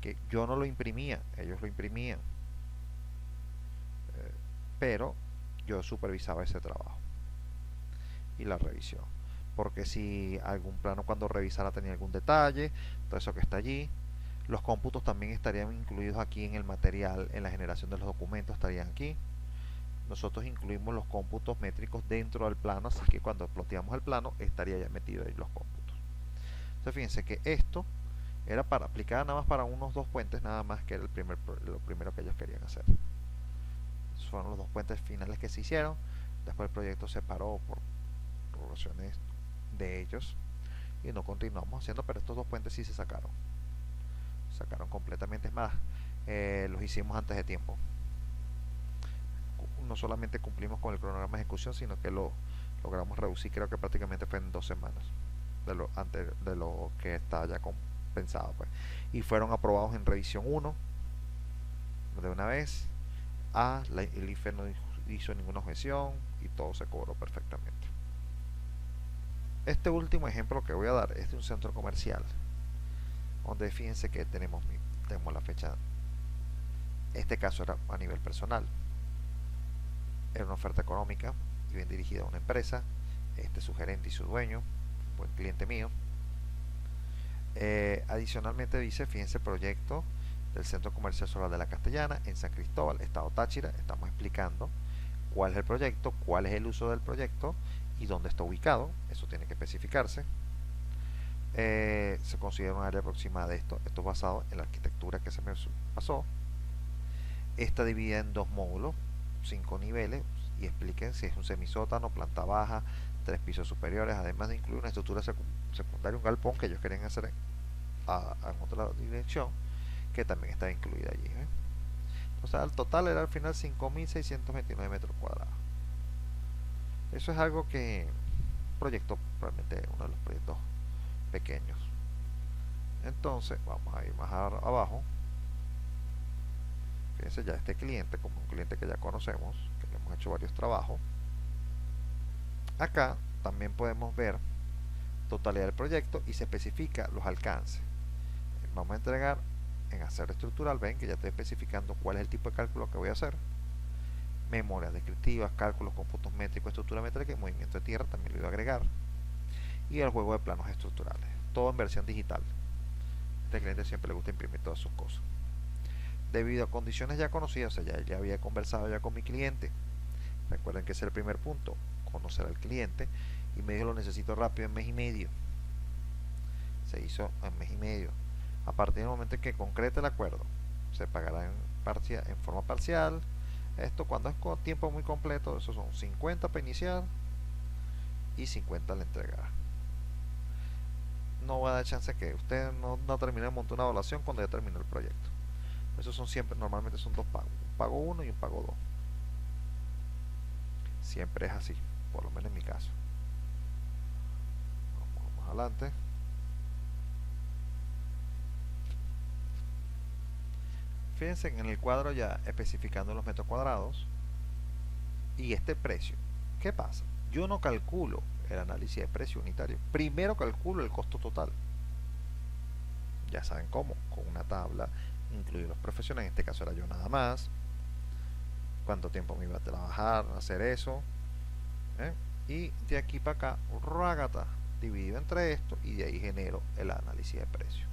que yo no lo imprimía, ellos lo imprimían, pero yo supervisaba ese trabajo y la revisión. Porque si algún plano cuando revisara tenía algún detalle, todo eso que está allí, los cómputos también estarían incluidos aquí en el material, en la generación de los documentos estarían aquí. Nosotros incluimos los cómputos métricos dentro del plano, así que cuando ploteamos el plano estaría ya metido ahí los cómputos. Entonces fíjense que esto era para aplicar nada más para unos dos puentes, nada más, que era lo primero que ellos querían hacer. Esos fueron los dos puentes finales que se hicieron. Después el proyecto se paró por razones de ellos y no continuamos haciendo, pero estos dos puentes sí se sacaron completamente. Es más, los hicimos antes de tiempo. No solamente cumplimos con el cronograma de ejecución, sino que lo logramos reducir, creo que prácticamente fue en 2 semanas de lo que está ya pensado, pues. Y fueron aprobados en revisión 1 de una vez. El IFE no hizo ninguna objeción y todo se cobró perfectamente. Este último ejemplo que voy a dar es de un centro comercial, donde fíjense que tenemos la fecha. Este caso era a nivel personal, era una oferta económica y bien dirigida a una empresa. Su gerente y su dueño, un buen cliente mío. Adicionalmente dice, fíjense, proyecto del Centro Comercial Solar de la Castellana en San Cristóbal, Estado Táchira. Estamos explicando cuál es el proyecto, cuál es el uso del proyecto y dónde está ubicado. Eso tiene que especificarse. Se considera un área aproximada de esto. Esto es basado en la arquitectura que se me pasó. Está dividida en dos módulos, 5 niveles, y expliquen si es un semisótano, planta baja, 3 pisos superiores, además de incluir una estructura secundaria, un galpón que ellos querían hacer en otra dirección, que también está incluida allí. Entonces, el total era al final 5.629 metros cuadrados. Eso es algo que proyecto, realmente uno de los proyectos pequeños. Entonces, vamos a ir más abajo. Fíjense, ya este cliente, como un cliente que ya conocemos, que le hemos hecho varios trabajos. Acá también podemos ver totalidad del proyecto y se especifica los alcances. Vamos a entregar en acero estructural. Ven que ya estoy especificando cuál es el tipo de cálculo que voy a hacer. Memorias descriptivas, cálculos, cómputos métricos, estructura métrica y movimiento de tierra también lo iba a agregar. Y el juego de planos estructurales. Todo en versión digital. A este cliente siempre le gusta imprimir todas sus cosas. Debido a condiciones ya conocidas, o sea, ya había conversado ya con mi cliente. Recuerden que ese es el primer punto, conocer al cliente. Y me dijo, lo necesito rápido, en mes y medio. Se hizo en mes y medio. A partir del momento en que concrete el acuerdo, se pagará en forma parcial. Esto cuando es con tiempo muy completo, esos son 50 para iniciar y 50 al entregar. No va a dar chance que usted no termine de montar una evaluación cuando ya terminó el proyecto. Esos son siempre, normalmente son dos pagos, un pago 1 y un pago 2. Siempre es así, por lo menos en mi caso. Vamos más adelante. Fíjense en el cuadro ya especificando los metros cuadrados y este precio. ¿Qué pasa? Yo no calculo el análisis de precio unitario. Primero calculo el costo total. Ya saben cómo, con una tabla, incluir los profesionales, en este caso era yo nada más, cuánto tiempo me iba a trabajar, hacer eso, y de aquí para acá, rágata, dividido entre esto, y de ahí genero el análisis de precio,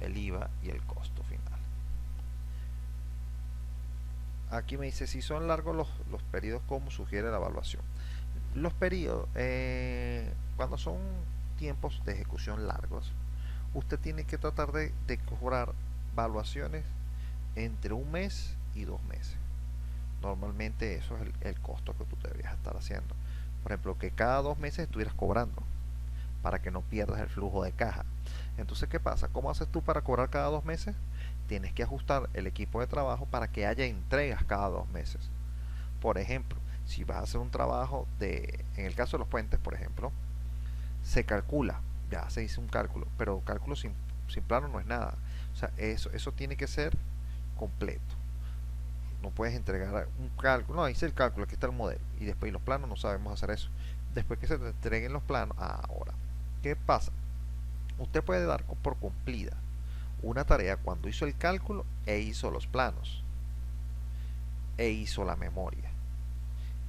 el IVA y el costo final. Aquí me dice si son largos los periodos, como sugiere la evaluación. Los periodos, cuando son tiempos de ejecución largos, usted tiene que tratar de cobrar evaluaciones entre un mes y 2 meses. Normalmente eso es el costo que tú deberías estar haciendo. Por ejemplo, que cada 2 meses estuvieras cobrando para que no pierdas el flujo de caja. Entonces, ¿qué pasa? ¿Cómo haces tú para cobrar cada 2 meses? Tienes que ajustar el equipo de trabajo para que haya entregas cada 2 meses. Por ejemplo, si vas a hacer un trabajo en el caso de los puentes, por ejemplo, se calcula, ya se hizo un cálculo, pero cálculo sin plano no es nada. O sea, eso tiene que ser completo. No puedes entregar un cálculo, no, hice el cálculo, aquí está el modelo, y después los planos no sabemos hacer eso. Después que se te entreguen los planos, ahora, ¿Qué pasa? Usted puede dar por cumplida una tarea cuando hizo el cálculo e hizo los planos e hizo la memoria.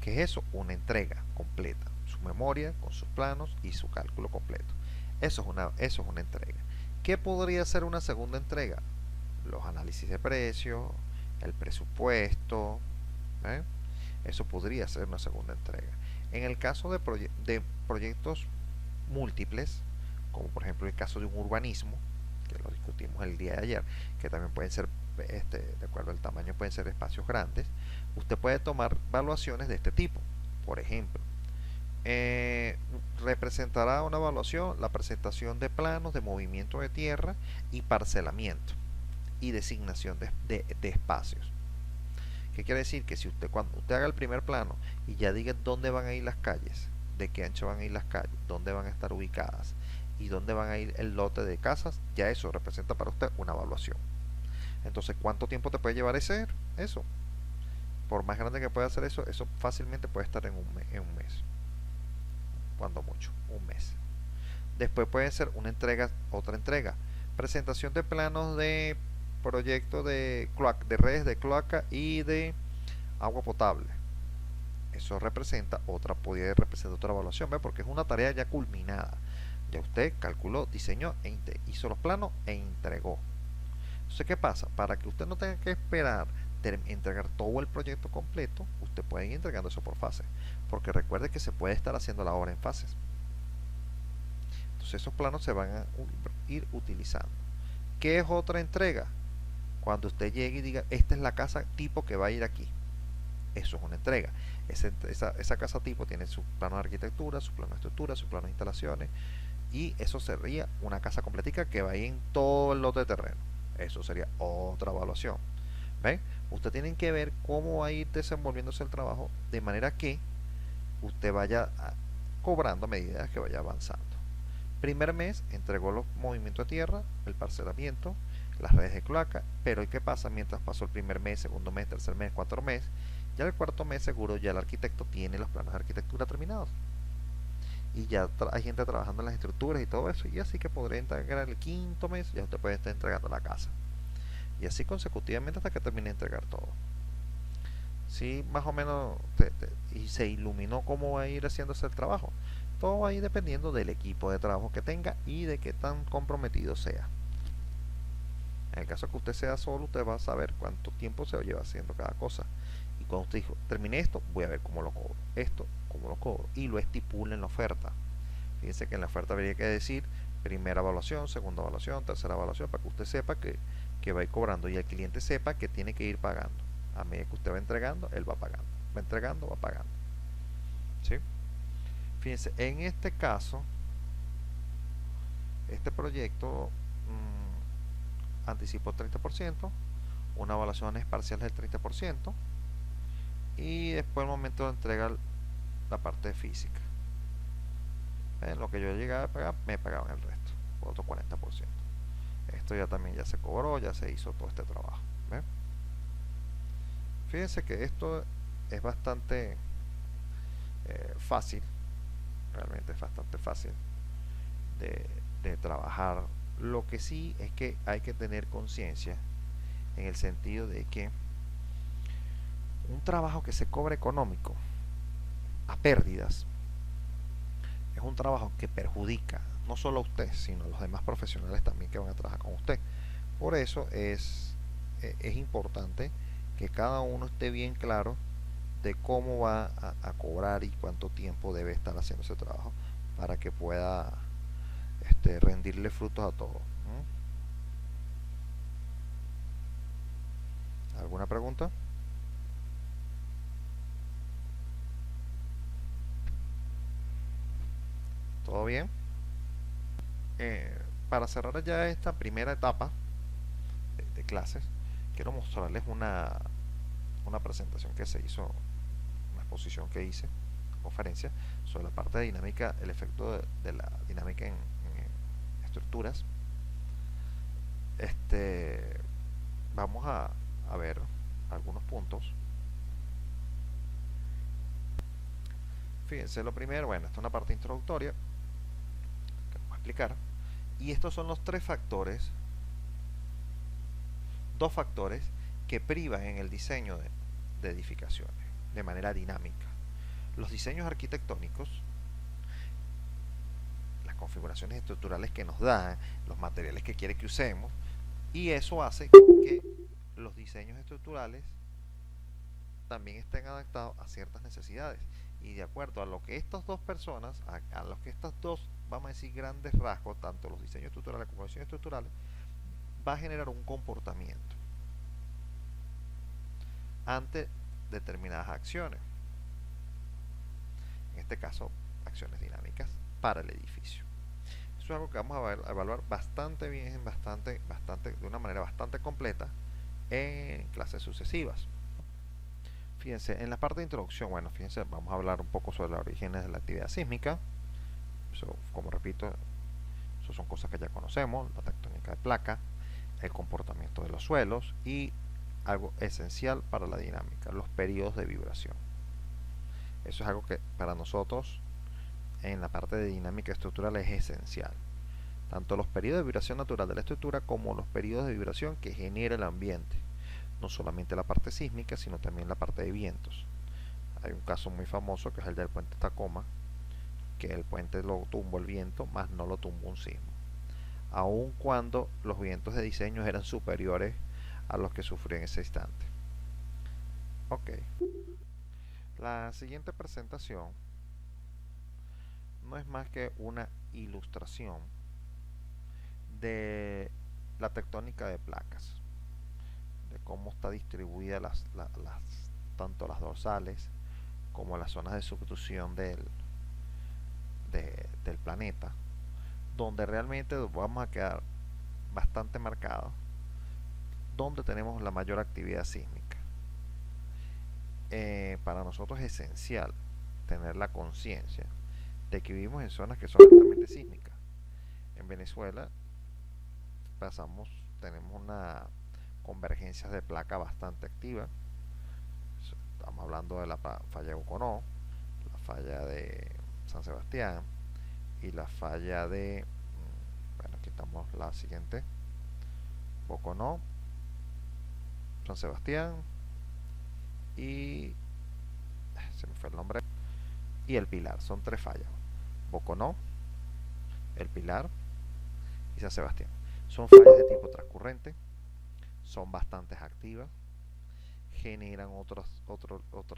¿Qué es eso? Una entrega completa. Su memoria con sus planos y su cálculo completo. Eso es una entrega. ¿Qué podría ser una segunda entrega? Los análisis de precio, el presupuesto. ¿eh? Eso podría ser una segunda entrega. En el caso de proyectos múltiples, como por ejemplo el caso de un urbanismo, que lo discutimos el día de ayer, que también pueden ser, de acuerdo al tamaño, pueden ser espacios grandes, usted puede tomar evaluaciones de este tipo. Por ejemplo, representará una evaluación la presentación de planos de movimiento de tierra y parcelamiento y designación de espacios. ¿Qué quiere decir? Que si cuando usted haga el primer plano y ya diga dónde van a ir las calles, de qué ancho van a ir las calles, dónde van a estar ubicadas y dónde van a ir el lote de casas, ya eso representa para usted una evaluación. Entonces, ¿cuánto tiempo te puede llevar eso? Por más grande que pueda hacer eso fácilmente puede estar en un mes, cuando mucho, un mes. Después puede ser otra entrega, presentación de planos de proyecto de redes de cloaca y de agua potable. Eso puede representar otra evaluación, ¿ve? Porque es una tarea ya culminada. Ya usted calculó, diseñó, hizo los planos e entregó. Entonces, ¿qué pasa? Para que usted no tenga que esperar entregar todo el proyecto completo, usted puede ir entregando eso por fases. Porque recuerde que se puede estar haciendo la obra en fases. Entonces esos planos se van a ir utilizando. ¿Qué es otra entrega? Cuando usted llegue y diga, esta es la casa tipo que va a ir aquí. Eso es una entrega. Esa casa tipo tiene su plano de arquitectura, su plano de estructura, su plano de instalaciones, y eso sería una casa completica que va a ir en todo el lote de terreno. Eso sería otra evaluación. ¿Ven? Usted tiene que ver cómo va a ir desenvolviéndose el trabajo de manera que usted vaya cobrando a medida que vaya avanzando. Primer mes entregó los movimientos de tierra, el parcelamiento, las redes de cloaca, pero ¿y qué pasa mientras pasó el primer mes, segundo mes, tercer mes, cuarto mes? Ya el cuarto mes seguro ya el arquitecto tiene los planos de arquitectura terminados. Y ya hay gente trabajando en las estructuras y todo eso, y así que podría entregar el quinto mes, ya usted puede estar entregando la casa. Y así consecutivamente hasta que termine de entregar todo. Sí, más o menos y se iluminó cómo va a ir haciéndose el trabajo. Todo va a ir dependiendo del equipo de trabajo que tenga y de qué tan comprometido sea. En el caso que usted sea solo, usted va a saber cuánto tiempo se lleva haciendo cada cosa. Y cuando usted dijo, terminé esto, voy a ver cómo lo cobro. Esto, cómo lo cobro. Y lo estipula en la oferta. Fíjense que en la oferta habría que decir primera evaluación, segunda evaluación, tercera evaluación, para que usted sepa que va a ir cobrando y el cliente sepa que tiene que ir pagando. A medida que usted va entregando, él va pagando. Va entregando, va pagando. ¿Sí? Fíjense, en este caso, este proyecto anticipó 30%, una evaluación es parcial del 30%, y después el momento de entregar la parte física. En lo que yo llegaba a pagar, me pagaban el resto, otro 40%. Esto ya también ya se cobró, ya se hizo todo este trabajo. ¿Ven? Fíjense que esto es bastante fácil, realmente es bastante fácil de trabajar. Lo que sí es que hay que tener conciencia en el sentido de que un trabajo que se cobra económico a pérdidas es un trabajo que perjudica no solo a usted, sino a los demás profesionales también que van a trabajar con usted. Por eso es importante que cada uno esté bien claro de cómo va a cobrar y cuánto tiempo debe estar haciendo ese trabajo para que pueda rendirle frutos a todos. ¿Alguna pregunta? ¿Todo bien? Para cerrar ya esta primera etapa de clases, quiero mostrarles una presentación que se hizo, una exposición que hice, conferencia, sobre la parte de dinámica, el efecto de la dinámica en estructuras. Vamos a ver algunos puntos. Fíjense, lo primero, bueno, esta es una parte introductoria, que explicar. Y estos son los tres factores, dos factores que privan en el diseño de edificaciones de manera dinámica. Los diseños arquitectónicos, las configuraciones estructurales que nos dan, los materiales que quiere que usemos, y eso hace que los diseños estructurales también estén adaptados a ciertas necesidades. Y de acuerdo a lo que estas dos personas, a lo que estas dos, vamos a decir, grandes rasgos, tanto los diseños estructurales como los diseños estructurales, va a generar un comportamiento ante determinadas acciones. En este caso, acciones dinámicas para el edificio. Eso es algo que vamos a evaluar bastante bien, de una manera bastante completa en clases sucesivas. Fíjense, en la parte de introducción, bueno, fíjense, vamos a hablar un poco sobre los orígenes de la actividad sísmica. Eso, como repito, eso son cosas que ya conocemos, la tectónica de placa, el comportamiento de los suelos y algo esencial para la dinámica, los periodos de vibración. Eso es algo que para nosotros en la parte de dinámica estructural es esencial. Tanto los periodos de vibración natural de la estructura como los periodos de vibración que genera el ambiente. No solamente la parte sísmica, sino también la parte de vientos. Hay un caso muy famoso que es el del puente Tacoma, que el puente lo tumbó el viento, más no lo tumbó un sismo. Aun cuando los vientos de diseño eran superiores a los que sufrió en ese instante. Ok. La siguiente presentación no es más que una ilustración de la tectónica de placas, de cómo está distribuida tanto las dorsales como las zonas de subducción del planeta, donde realmente vamos a quedar bastante marcados donde tenemos la mayor actividad sísmica. Para nosotros es esencial tener la conciencia de que vivimos en zonas que son altamente sísmicas. En Venezuela tenemos una convergencia de placa bastante activa. Estamos hablando de la falla de Boconó, la falla de San Sebastián y la falla de, bueno, aquí estamos la siguiente, Boconó, San Sebastián y se me fue el nombre, y el Pilar. Son tres fallas: Boconó, el Pilar y San Sebastián. Son fallas de tipo transcurrente, son bastante activas, generan otra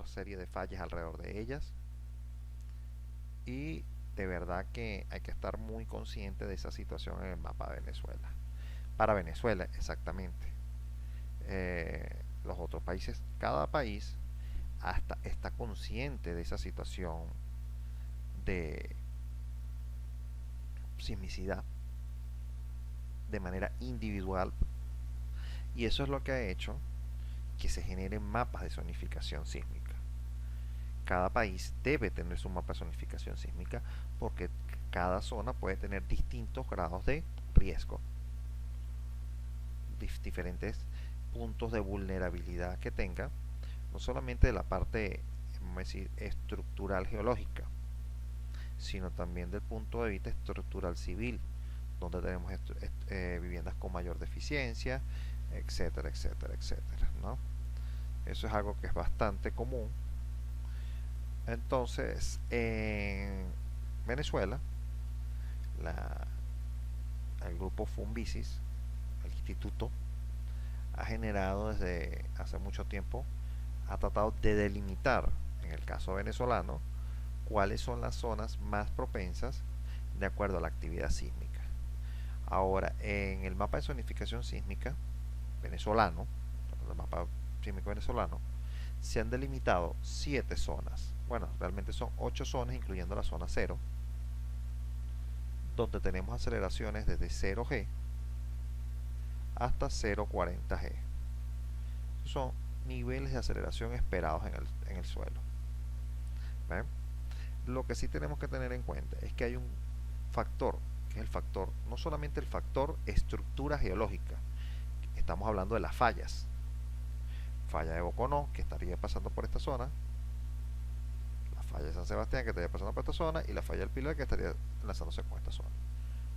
serie de fallas alrededor de ellas, y de verdad que hay que estar muy consciente de esa situación en el mapa de Venezuela. Para Venezuela, exactamente. Los otros países, cada país hasta está consciente de esa situación de sismicidad de manera individual, y eso es lo que ha hecho que se generen mapas de zonificación sísmica. Cada país debe tener su mapa de zonificación sísmica porque cada zona puede tener distintos grados de riesgo, diferentes puntos de vulnerabilidad que tenga, no solamente de la parte, vamos a decir, estructural geológica, sino también del punto de vista estructural civil, donde tenemos viviendas con mayor deficiencia, etcétera, etcétera, etcétera, ¿no? Eso es algo que es bastante común. Entonces, en Venezuela, el grupo Funvisis, el instituto, ha generado desde hace mucho tiempo, ha tratado de delimitar, en el caso venezolano, cuáles son las zonas más propensas de acuerdo a la actividad sísmica. Ahora, en el mapa de zonificación sísmica venezolano, el mapa sísmico venezolano, se han delimitado 7 zonas. Bueno, realmente son 8 zonas, incluyendo la zona 0, donde tenemos aceleraciones desde 0G hasta 0,40G. Son niveles de aceleración esperados en el suelo. ¿Ven? Lo que sí tenemos que tener en cuenta es que hay un factor, que es el factor, no solamente el factor estructura geológica, estamos hablando de las fallas. Falla de Boconó, que estaría pasando por esta zona, la falla de San Sebastián, que estaría pasando por esta zona, y la falla del Pilar, que estaría enlazándose con esta zona.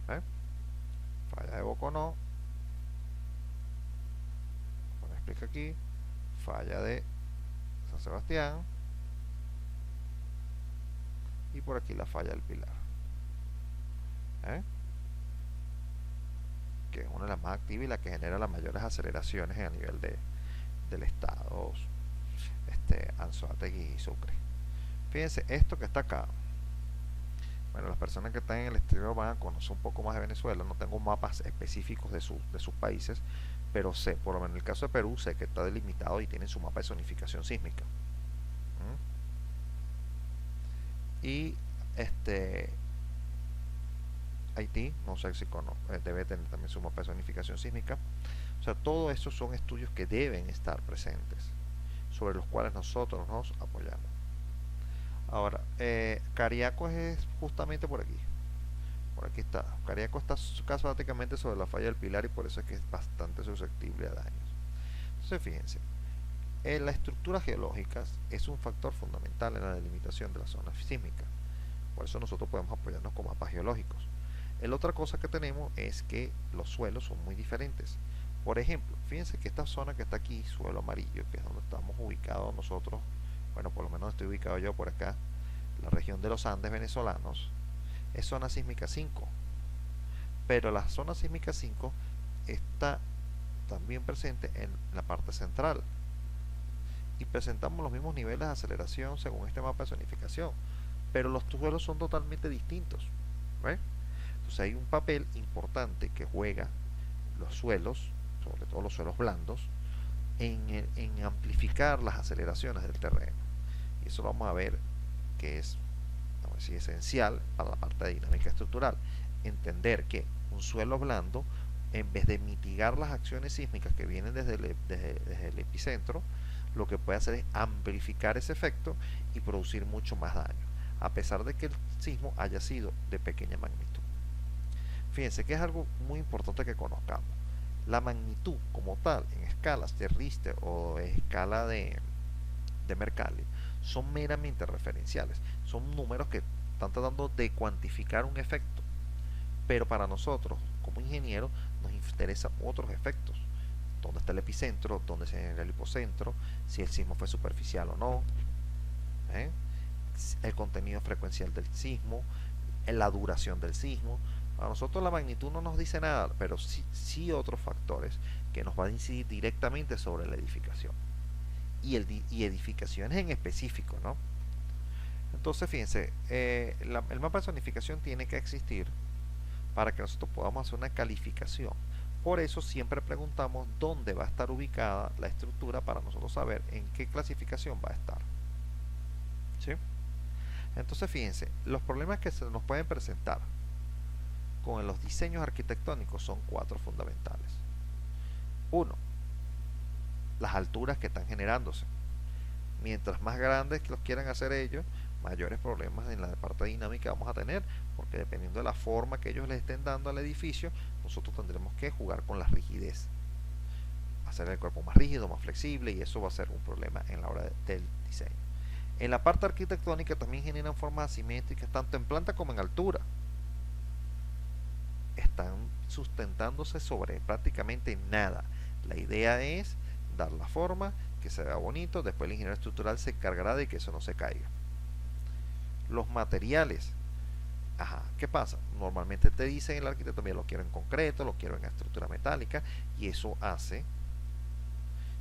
¿eh? Falla de Boconó, como explica aquí, falla de San Sebastián y por aquí la falla del Pilar, ¿eh? Que es una de las más activas y la que genera las mayores aceleraciones a nivel del estado Anzoátegui y Sucre. Fíjense, esto que está acá, bueno, las personas que están en el exterior van a conocer un poco más de Venezuela. No tengo mapas específicos de sus países, pero sé, por lo menos en el caso de Perú, sé que está delimitado y tiene su mapa de zonificación sísmica. Y Haití, no sé si debe tener también su mapa de zonificación sísmica. O sea, todo esto son estudios que deben estar presentes, sobre los cuales nosotros nos apoyamos. Ahora, Cariaco es justamente por aquí. Por aquí está. Cariaco está prácticamente sobre la falla del Pilar y por eso es que es bastante susceptible a daños. Entonces, fíjense, la estructura geológica es un factor fundamental en la delimitación de la zona sísmica. Por eso nosotros podemos apoyarnos con mapas geológicos. La otra cosa que tenemos es que los suelos son muy diferentes. Por ejemplo, fíjense que esta zona que está aquí, suelo amarillo, que es donde estamos ubicados nosotros, bueno, por lo menos estoy ubicado yo por acá, la región de los Andes venezolanos, es zona sísmica 5. Pero la zona sísmica 5 está también presente en la parte central. Y presentamos los mismos niveles de aceleración según este mapa de zonificación. Pero los suelos son totalmente distintos. ¿Ves? Entonces hay un papel importante que juega los suelos, sobre todo los suelos blandos, en amplificar las aceleraciones del terreno. Y eso vamos a ver que es, vamos a decir, esencial para la parte de dinámica estructural. Entender que un suelo blando, en vez de mitigar las acciones sísmicas que vienen desde el epicentro, lo que puede hacer es amplificar ese efecto y producir mucho más daño, a pesar de que el sismo haya sido de pequeña magnitud. Fíjense que es algo muy importante que conozcamos. La magnitud como tal, en escalas de Richter o en escala de Mercalli, son meramente referenciales. Son números que están tratando de cuantificar un efecto. Pero para nosotros, como ingenieros, nos interesan otros efectos. ¿Dónde está el epicentro? ¿Dónde se genera el hipocentro? Si el sismo fue superficial o no. ¿Eh? El contenido frecuencial del sismo, la duración del sismo. A nosotros la magnitud no nos dice nada, pero sí otros factores que nos van a incidir directamente sobre la edificación. Y edificaciones en específico, ¿no? Entonces, fíjense, el mapa de zonificación tiene que existir para que nosotros podamos hacer una calificación. Por eso siempre preguntamos dónde va a estar ubicada la estructura para nosotros saber en qué clasificación va a estar. ¿Sí? Entonces, fíjense, los problemas que se nos pueden presentar con los diseños arquitectónicos son 4 fundamentales. 1. Las alturas que están generándose. Mientras más grandes los quieran hacer ellos, mayores problemas en la parte dinámica vamos a tener, porque dependiendo de la forma que ellos le estén dando al edificio, nosotros tendremos que jugar con la rigidez, hacer el cuerpo más rígido, más flexible, y eso va a ser un problema en la hora del diseño. En la parte arquitectónica también generan formas asimétricas tanto en planta como en altura. Están sustentándose sobre prácticamente nada. La idea es dar la forma, que se vea bonito, después el ingeniero estructural se encargará de que eso no se caiga. Los materiales, ¿qué pasa? Normalmente te dicen el arquitecto, mira, lo quiero en concreto, lo quiero en estructura metálica, y eso hace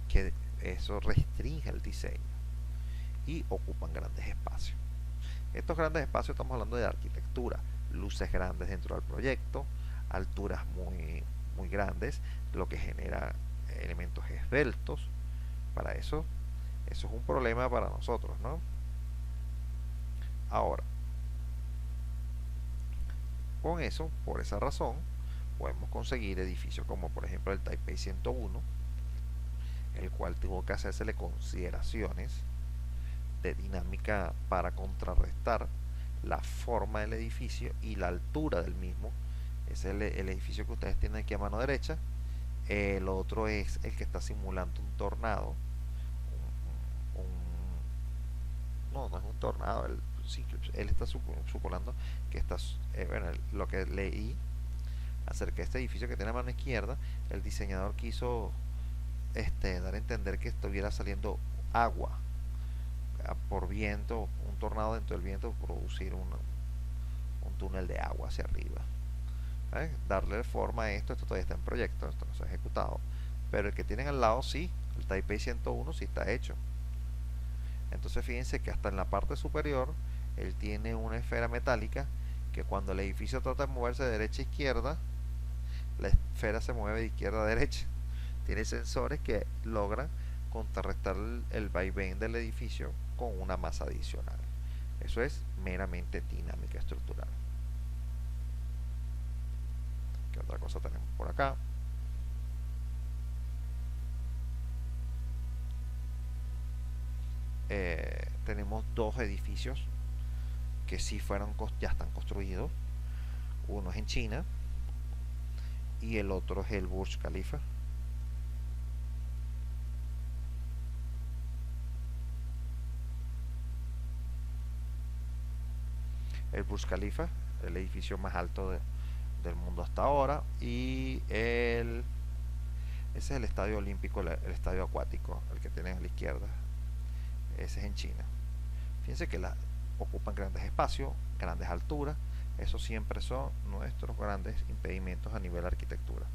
que eso restringe el diseño y ocupan grandes espacios. Estos grandes espacios, estamos hablando de arquitectura, luces grandes dentro del proyecto, alturas muy grandes, lo que genera elementos esbeltos. Para eso es un problema para nosotros, ¿no? Ahora, con eso, por esa razón, podemos conseguir edificios como por ejemplo el Taipei 101, el cual tuvo que hacérsele consideraciones de dinámica para contrarrestar la forma del edificio y la altura del mismo. Ese es el edificio que ustedes tienen aquí a mano derecha. El otro es el que está simulando un tornado. No es un tornado. Él está suponiendo que está, bueno, lo que leí acerca de este edificio que tiene a mano izquierda, el diseñador quiso dar a entender que estuviera saliendo agua por viento, un tornado dentro del viento, producir un túnel de agua hacia arriba. Darle forma a esto todavía está en proyecto, esto no se ha ejecutado, pero el que tienen al lado sí, el Taipei 101 sí está hecho. Entonces fíjense que hasta en la parte superior él tiene una esfera metálica que cuando el edificio trata de moverse de derecha a izquierda, la esfera se mueve de izquierda a derecha. Tiene sensores que logran contrarrestar el vaivén del edificio con una masa adicional. Eso es meramente dinámica estructural. ¿Qué otra cosa tenemos por acá? Tenemos dos edificios que sí ya están construidos. Uno es en China y el otro es el Burj Khalifa. El Burj Khalifa, el edificio más alto del mundo hasta ahora, y ese es el estadio olímpico, el estadio acuático, el que tienen a la izquierda. Ese es en China. Fíjense que ocupan grandes espacios, grandes alturas. Esos siempre son nuestros grandes impedimentos a nivel de arquitectura.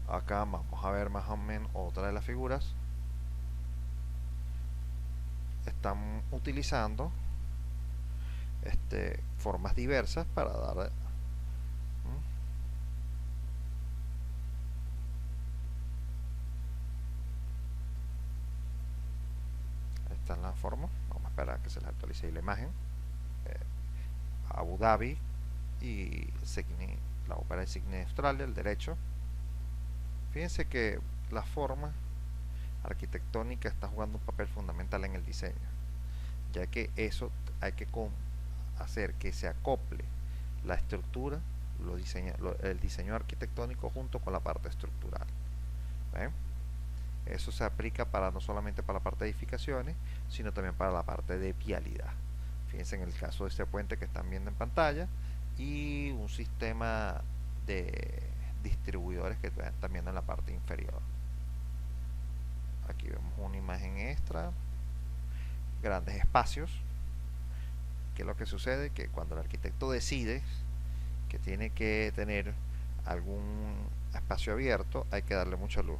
Acá vamos a ver más o menos otra de las figuras. Están utilizando formas diversas para dar están las formas. Vamos a esperar a que se les actualice la imagen. Abu Dhabi y la ópera de Sydney, Australia, el derecho. Fíjense que la forma arquitectónica está jugando un papel fundamental en el diseño, ya que eso hay que hacer que se acople la estructura, el diseño arquitectónico junto con la parte estructural. ¿Ven? Eso se aplica no solamente para la parte de edificaciones, sino también para la parte de vialidad. Fíjense en el caso de este puente que están viendo en pantalla y un sistema de distribuidores que están viendo en la parte inferior. Aquí vemos una imagen extra, grandes espacios. ¿Qué es lo que sucede? Que cuando el arquitecto decide que tiene que tener algún espacio abierto, hay que darle mucha luz.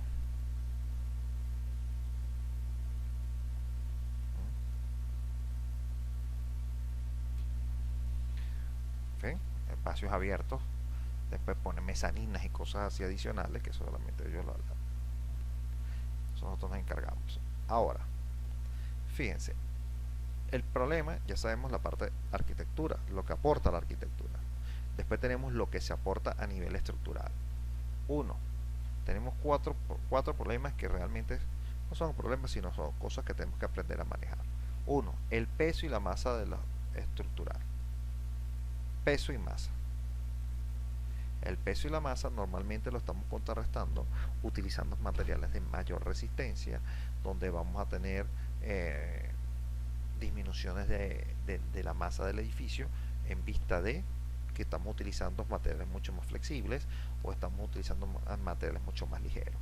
¿Sí? Espacios abiertos. Después pone mezaninas y cosas así adicionales que solamente ellos nosotros nos encargamos. Ahora, fíjense, el problema, ya sabemos la parte de arquitectura, lo que aporta la arquitectura. Después tenemos lo que se aporta a nivel estructural. Uno, tenemos cuatro problemas que realmente no son problemas, sino son cosas que tenemos que aprender a manejar. Uno, el peso y la masa de la estructural. Peso y masa. El peso y la masa normalmente lo estamos contrarrestando utilizando materiales de mayor resistencia, donde vamos a tener disminuciones de la masa del edificio en vista de que estamos utilizando materiales mucho más flexibles o estamos utilizando materiales mucho más ligeros.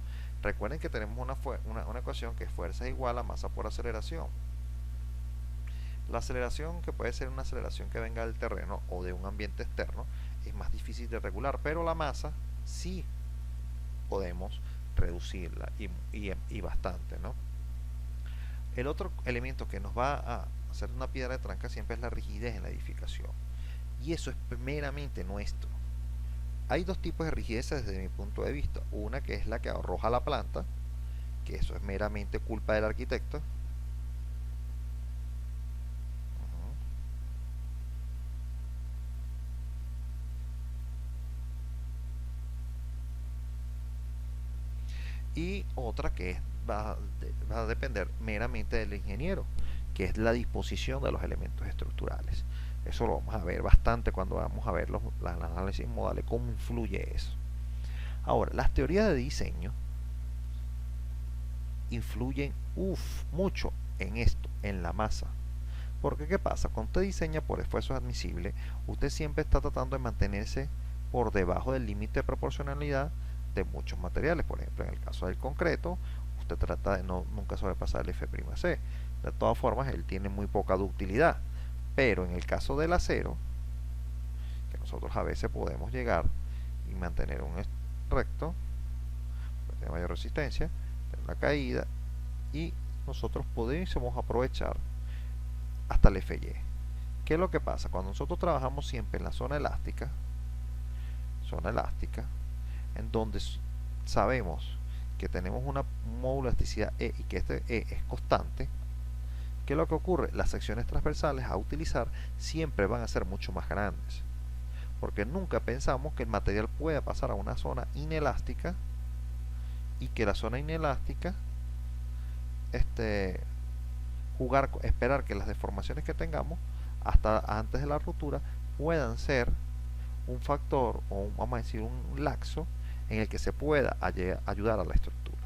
Recuerden que tenemos una ecuación que es fuerza igual a masa por aceleración. La aceleración, que puede ser una aceleración que venga del terreno o de un ambiente externo, es más difícil de regular, pero la masa sí podemos reducirla y bastante, ¿no? El otro elemento que nos va a hacer una piedra de tranca siempre es la rigidez en la edificación, y eso es meramente nuestro. Hay dos tipos de rigidez desde mi punto de vista. Una que es la que arroja la planta, que eso es meramente culpa del arquitecto. Y otra que va a depender meramente del ingeniero, que es la disposición de los elementos estructurales. Eso lo vamos a ver bastante cuando vamos a ver los análisis modales, cómo influye eso. Ahora, las teorías de diseño influyen mucho en esto, en la masa. Porque ¿qué pasa? Cuando usted diseña por esfuerzos admisibles, usted siempre está tratando de mantenerse por debajo del límite de proporcionalidad de muchos materiales. Por ejemplo, en el caso del concreto, usted trata de nunca sobrepasar el F'C. De todas formas, él tiene muy poca ductilidad. Pero en el caso del acero, que nosotros a veces podemos llegar y mantener un recto, pues tiene mayor resistencia, tiene una caída, y nosotros podemos aprovechar hasta el Fy. ¿Qué es lo que pasa? Cuando nosotros trabajamos siempre en la zona elástica, en donde sabemos que tenemos un módulo de elasticidad E y que este E es constante, ¿qué es lo que ocurre? Las secciones transversales a utilizar siempre van a ser mucho más grandes, porque nunca pensamos que el material pueda pasar a una zona inelástica y que la zona inelástica esperar que las deformaciones que tengamos hasta antes de la ruptura puedan ser un factor o vamos a decir un laxo en el que se pueda ayudar a la estructura.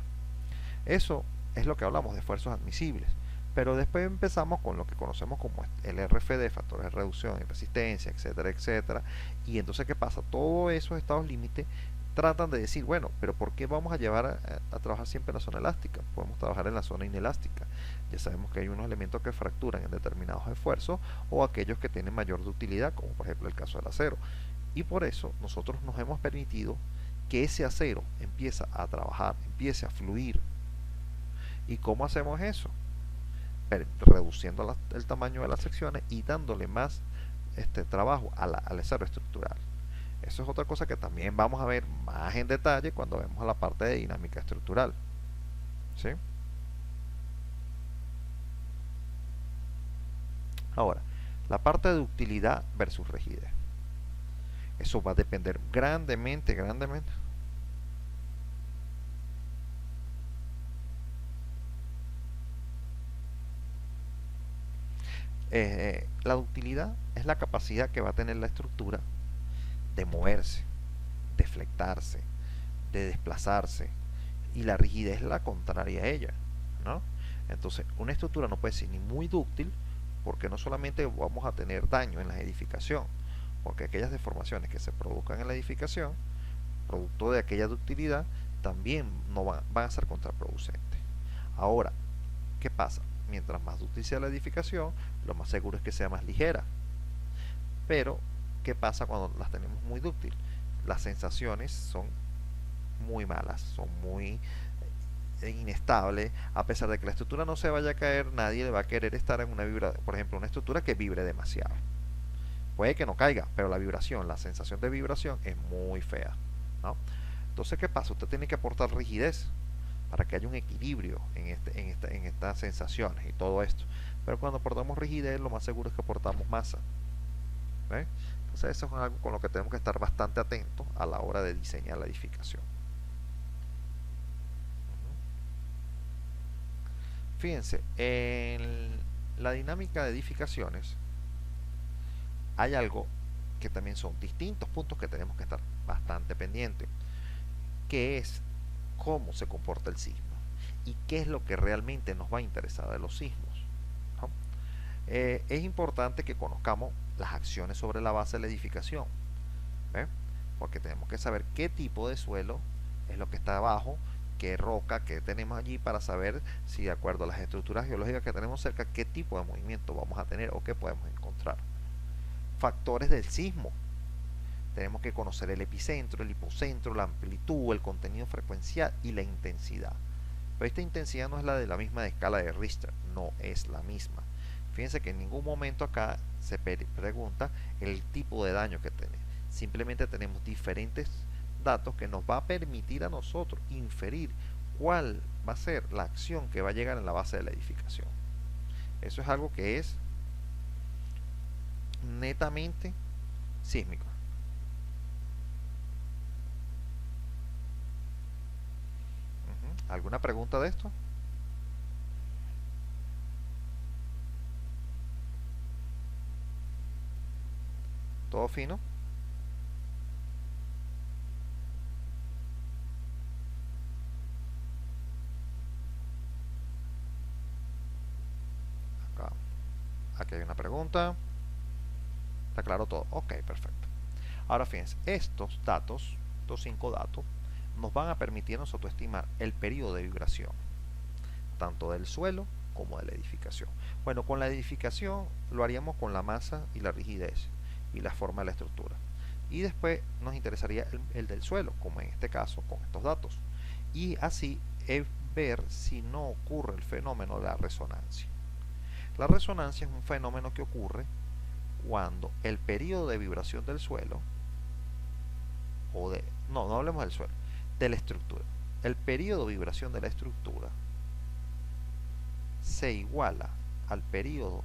Eso es lo que hablamos de esfuerzos admisibles, pero después empezamos con lo que conocemos como el RFD, factores de reducción y resistencia, etcétera, etcétera. Y entonces, ¿qué pasa? Todos esos estados límite tratan de decir, bueno, pero ¿por qué vamos a llevar a trabajar siempre en la zona elástica? Podemos trabajar en la zona inelástica. Ya sabemos que hay unos elementos que fracturan en determinados esfuerzos o aquellos que tienen mayor ductilidad, como por ejemplo el caso del acero. Y por eso nosotros nos hemos permitido que ese acero empiece a trabajar, empiece a fluir. ¿Y cómo hacemos eso? Reduciendo el tamaño de las secciones y dándole más trabajo al acero estructural. Eso es otra cosa que también vamos a ver más en detalle cuando vemos la parte de dinámica estructural. ¿Sí? Ahora, la parte de ductilidad versus rigidez. Eso va a depender grandemente. La ductilidad es la capacidad que va a tener la estructura de moverse, de flectarse, de desplazarse, y la rigidez es la contraria a ella, ¿no? Entonces, una estructura no puede ser ni muy dúctil, porque no solamente vamos a tener daño en la edificación, porque aquellas deformaciones que se produzcan en la edificación, producto de aquella ductilidad, también no van a ser contraproducentes. Ahora, ¿qué pasa? Mientras más dúctil sea la edificación, lo más seguro es que sea más ligera. Pero, ¿qué pasa cuando las tenemos muy dúctil? Las sensaciones son muy malas, son muy inestables. A pesar de que la estructura no se vaya a caer, nadie le va a querer estar en una vibración, por ejemplo, una estructura que vibre demasiado. Puede que no caiga, pero la vibración, la sensación de vibración es muy fea, ¿no? Entonces, ¿qué pasa? Usted tiene que aportar rigidez para que haya un equilibrio en estas sensaciones y todo esto. Pero cuando aportamos rigidez, lo más seguro es que aportamos masa. ¿Ve? Entonces, eso es algo con lo que tenemos que estar bastante atentos a la hora de diseñar la edificación. Fíjense, en la dinámica de edificaciones hay algo que también son distintos puntos que tenemos que estar bastante pendientes, que es cómo se comporta el sismo y qué es lo que realmente nos va a interesar de los sismos, ¿no? Es importante que conozcamos las acciones sobre la base de la edificación, ¿ve? Porque tenemos que saber qué tipo de suelo es lo que está abajo, qué roca que tenemos allí, para saber si de acuerdo a las estructuras geológicas que tenemos cerca, qué tipo de movimiento vamos a tener o qué podemos encontrar. Factores del sismo. Tenemos que conocer el epicentro, el hipocentro, la amplitud, el contenido frecuencial y la intensidad. Pero esta intensidad no es la de la misma escala de Richter, no es la misma. Fíjense que en ningún momento acá se pregunta el tipo de daño que tiene. Simplemente tenemos diferentes datos que nos va a permitir a nosotros inferir cuál va a ser la acción que va a llegar en la base de la edificación. Eso es algo que es netamente sísmico. ¿Alguna pregunta de esto? ¿Todo fino? Acá, aquí hay una pregunta? ¿Está claro todo? Ok, perfecto. Ahora fíjense, estos datos, estos 5 datos, nos van a permitir a nosotros estimar el periodo de vibración, tanto del suelo como de la edificación. Bueno, con la edificación lo haríamos con la masa y la rigidez y la forma de la estructura. Y después nos interesaría el del suelo, como en este caso, con estos datos. Y así es ver si no ocurre el fenómeno de la resonancia. La resonancia es un fenómeno que ocurre cuando el periodo de vibración del suelo, no hablemos del suelo, de la estructura. El periodo de vibración de la estructura se iguala al periodo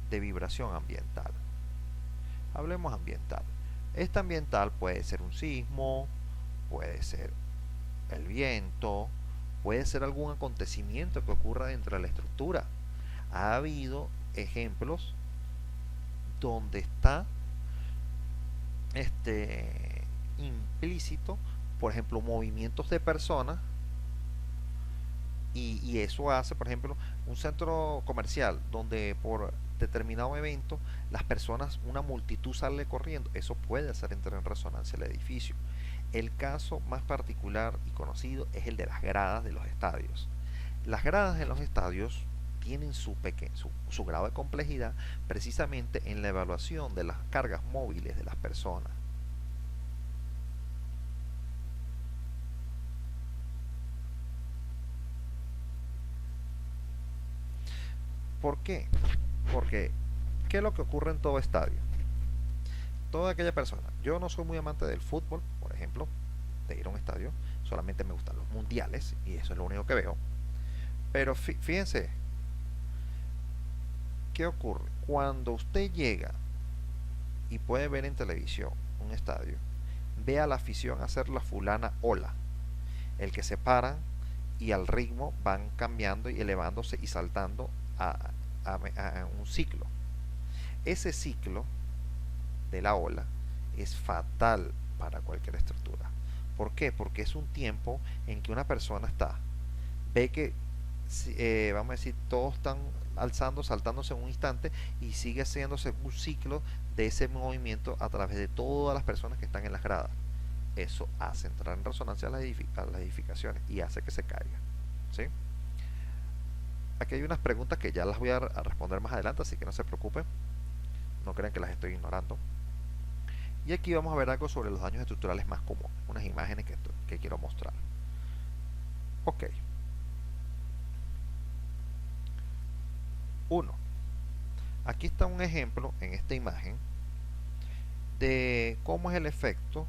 de vibración ambiental. Hablemos ambiental. Esta ambiental puede ser un sismo, puede ser el viento, puede ser algún acontecimiento que ocurra dentro de la estructura. Ha habido ejemplos donde está implícito, por ejemplo, movimientos de personas, y eso hace, por ejemplo, un centro comercial donde por determinado evento las personas, una multitud sale corriendo. Eso puede hacer entrar en resonancia el edificio. El caso más particular y conocido es el de las gradas de los estadios. Las gradas en los estadios tienen su grado de complejidad precisamente en la evaluación de las cargas móviles de las personas. ¿Por qué? Porque, ¿qué es lo que ocurre en todo estadio? Toda aquella persona, yo no soy muy amante del fútbol, por ejemplo, de ir a un estadio, solamente me gustan los mundiales y eso es lo único que veo. Pero fíjense, ¿qué ocurre? Cuando usted llega y puede ver en televisión un estadio, ve a la afición hacer la fulana ola, el que se paran y al ritmo van cambiando y elevándose y saltando a un ciclo. Ese ciclo de la ola es fatal para cualquier estructura. ¿Por qué? Porque es un tiempo en que una persona ve que vamos a decir, todos están alzando, saltándose en un instante y sigue haciéndose un ciclo de ese movimiento a través de todas las personas que están en las gradas. Eso hace entrar en resonancia a las edificaciones y hace que se caiga, ¿sí? Aquí hay unas preguntas que ya las voy a responder más adelante, así que no se preocupen, no crean que las estoy ignorando. Y aquí vamos a ver algo sobre los daños estructurales más comunes, unas imágenes que quiero mostrar. Ok. 1. Aquí está un ejemplo en esta imagen de cómo es el efecto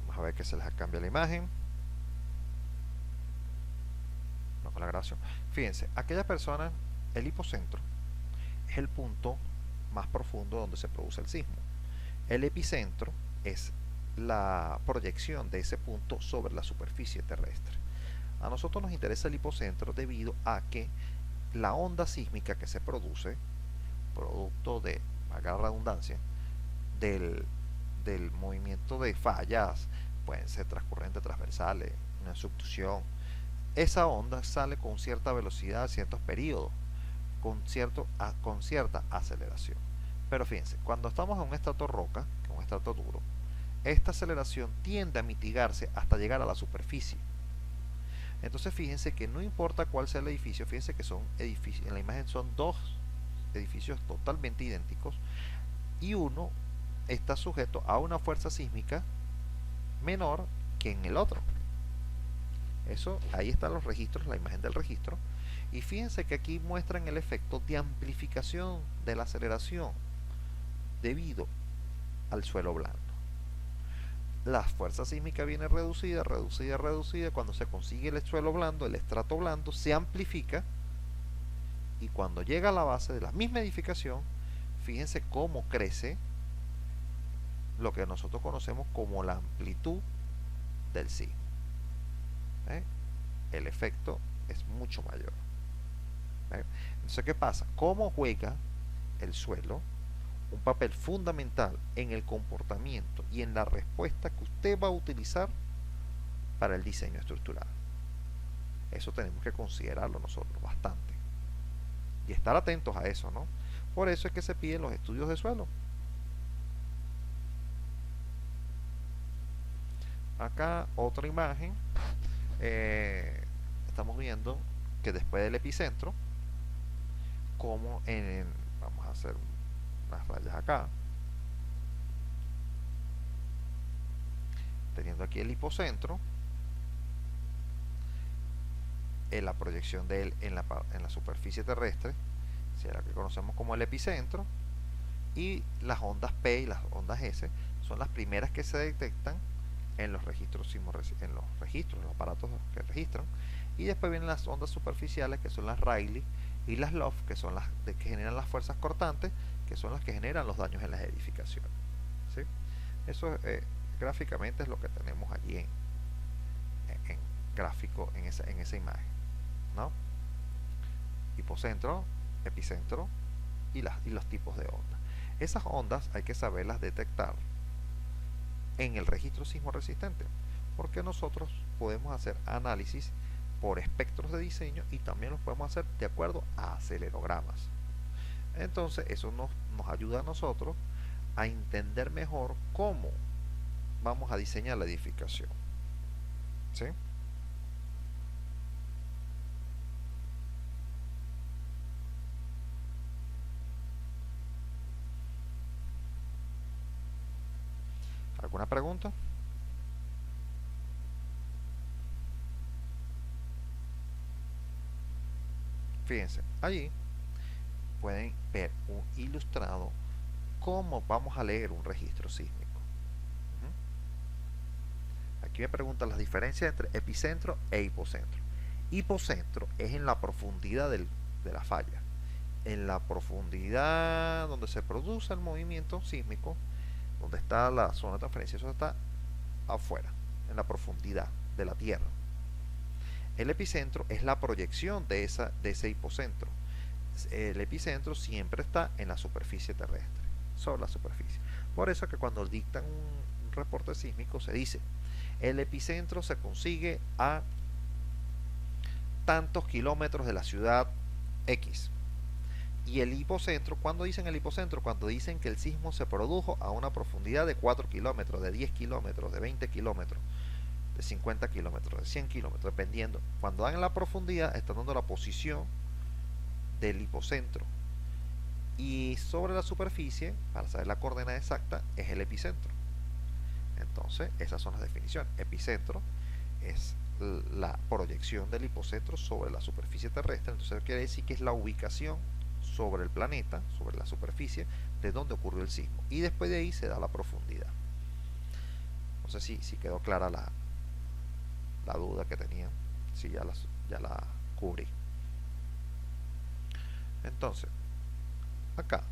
vamos a ver que se les cambia la imagen, no con la grabación. Fíjense, aquella persona, el hipocentro es el punto más profundo donde se produce el sismo. El epicentro es la proyección de ese punto sobre la superficie terrestre. A nosotros nos interesa el hipocentro debido a que la onda sísmica que se produce, producto de, valga la redundancia, del movimiento de fallas, pueden ser transcurrentes, transversales, una subducción, esa onda sale con cierta velocidad a ciertos periodos, con cierta aceleración. Pero fíjense, cuando estamos en un estrato roca, que es un estrato duro, esta aceleración tiende a mitigarse hasta llegar a la superficie. Entonces fíjense que no importa cuál sea el edificio, fíjense que son edificios, en la imagen son dos edificios totalmente idénticos y uno está sujeto a una fuerza sísmica menor que en el otro. Eso, ahí están los registros, la imagen del registro, y fíjense que aquí muestran el efecto de amplificación de la aceleración debido al suelo blando. La fuerza sísmica viene reducida, reducida, reducida. Cuando se consigue el suelo blando, el estrato blando se amplifica y cuando llega a la base de la misma edificación, fíjense cómo crece lo que nosotros conocemos como la amplitud del sismo. El efecto es mucho mayor. Entonces, ¿qué pasa? ¿Cómo juega el suelo un papel fundamental en el comportamiento y en la respuesta que usted va a utilizar para el diseño estructural? Eso tenemos que considerarlo nosotros bastante y estar atentos a eso, ¿no? Por eso es que se piden los estudios de suelo. Acá otra imagen. Estamos viendo que después del epicentro, como vamos a hacer unas rayas acá, teniendo aquí el hipocentro, en la proyección de él en la superficie terrestre, será que conocemos como el epicentro, y las ondas P y las ondas S son las primeras que se detectan en los registros, en los aparatos que registran, y después vienen las ondas superficiales, que son las Rayleigh, y las Love, que son las que generan las fuerzas cortantes, que son las que generan los daños en las edificaciones. ¿Sí? Eso gráficamente es lo que tenemos allí en gráfico, en esa imagen, ¿no? Hipocentro, epicentro y los tipos de ondas. Esas ondas hay que saberlas detectar en el registro sismo resistente, porque nosotros podemos hacer análisis por espectros de diseño y también los podemos hacer de acuerdo a acelerogramas. Entonces eso nos ayuda a nosotros a entender mejor cómo vamos a diseñar la edificación. ¿Sí? ¿Alguna pregunta? Fíjense, allí pueden ver un ilustrado cómo vamos a leer un registro sísmico. Aquí me preguntan las diferencias entre epicentro e hipocentro. Hipocentro es en la profundidad de la falla, en la profundidad donde se produce el movimiento sísmico, donde está la zona de transferencia. Eso está afuera, en la profundidad de la Tierra. El epicentro es la proyección de ese hipocentro. El epicentro siempre está en la superficie terrestre, sobre la superficie. Por eso que cuando dictan un reporte sísmico se dice: el epicentro se consigue a tantos kilómetros de la ciudad X. Y el hipocentro, ¿cuándo dicen el hipocentro? Cuando dicen que el sismo se produjo a una profundidad de 4 kilómetros, de 10 kilómetros, de 20 kilómetros, de 50 kilómetros, de 100 kilómetros, dependiendo. Cuando dan la profundidad, están dando la posición del hipocentro. Y sobre la superficie, para saber la coordenada exacta, es el epicentro. Entonces, esas son las definiciones. Epicentro es la proyección del hipocentro sobre la superficie terrestre. Entonces, quiere decir que es la ubicación sobre el planeta, sobre la superficie, de donde ocurrió el sismo. Y después de ahí se da la profundidad. No sé si quedó clara la duda que tenían, si ya la cubrí. Entonces, acá,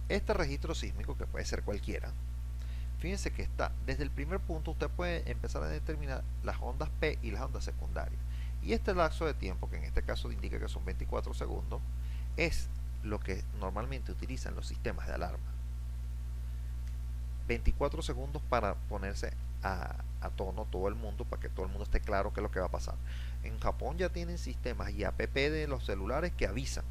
este registro sísmico, que puede ser cualquiera, fíjense que está, desde el primer punto usted puede empezar a determinar las ondas P y las ondas secundarias. Y este lapso de tiempo, que en este caso indica que son 24 segundos, es lo que normalmente utilizan los sistemas de alarma. 24 segundos para ponerse a tono todo el mundo, para que todo el mundo esté claro qué es lo que va a pasar. En Japón ya tienen sistemas y app de los celulares que avisan.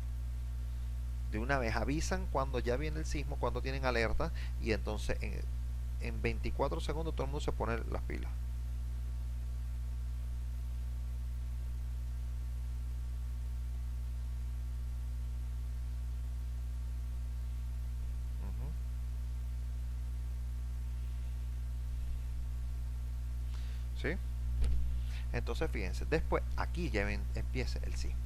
De una vez avisan cuando ya viene el sismo, cuando tienen alerta, y entonces en 24 segundos todo el mundo se pone las pilas. ¿Sí? Entonces fíjense, después aquí ya empieza el sismo.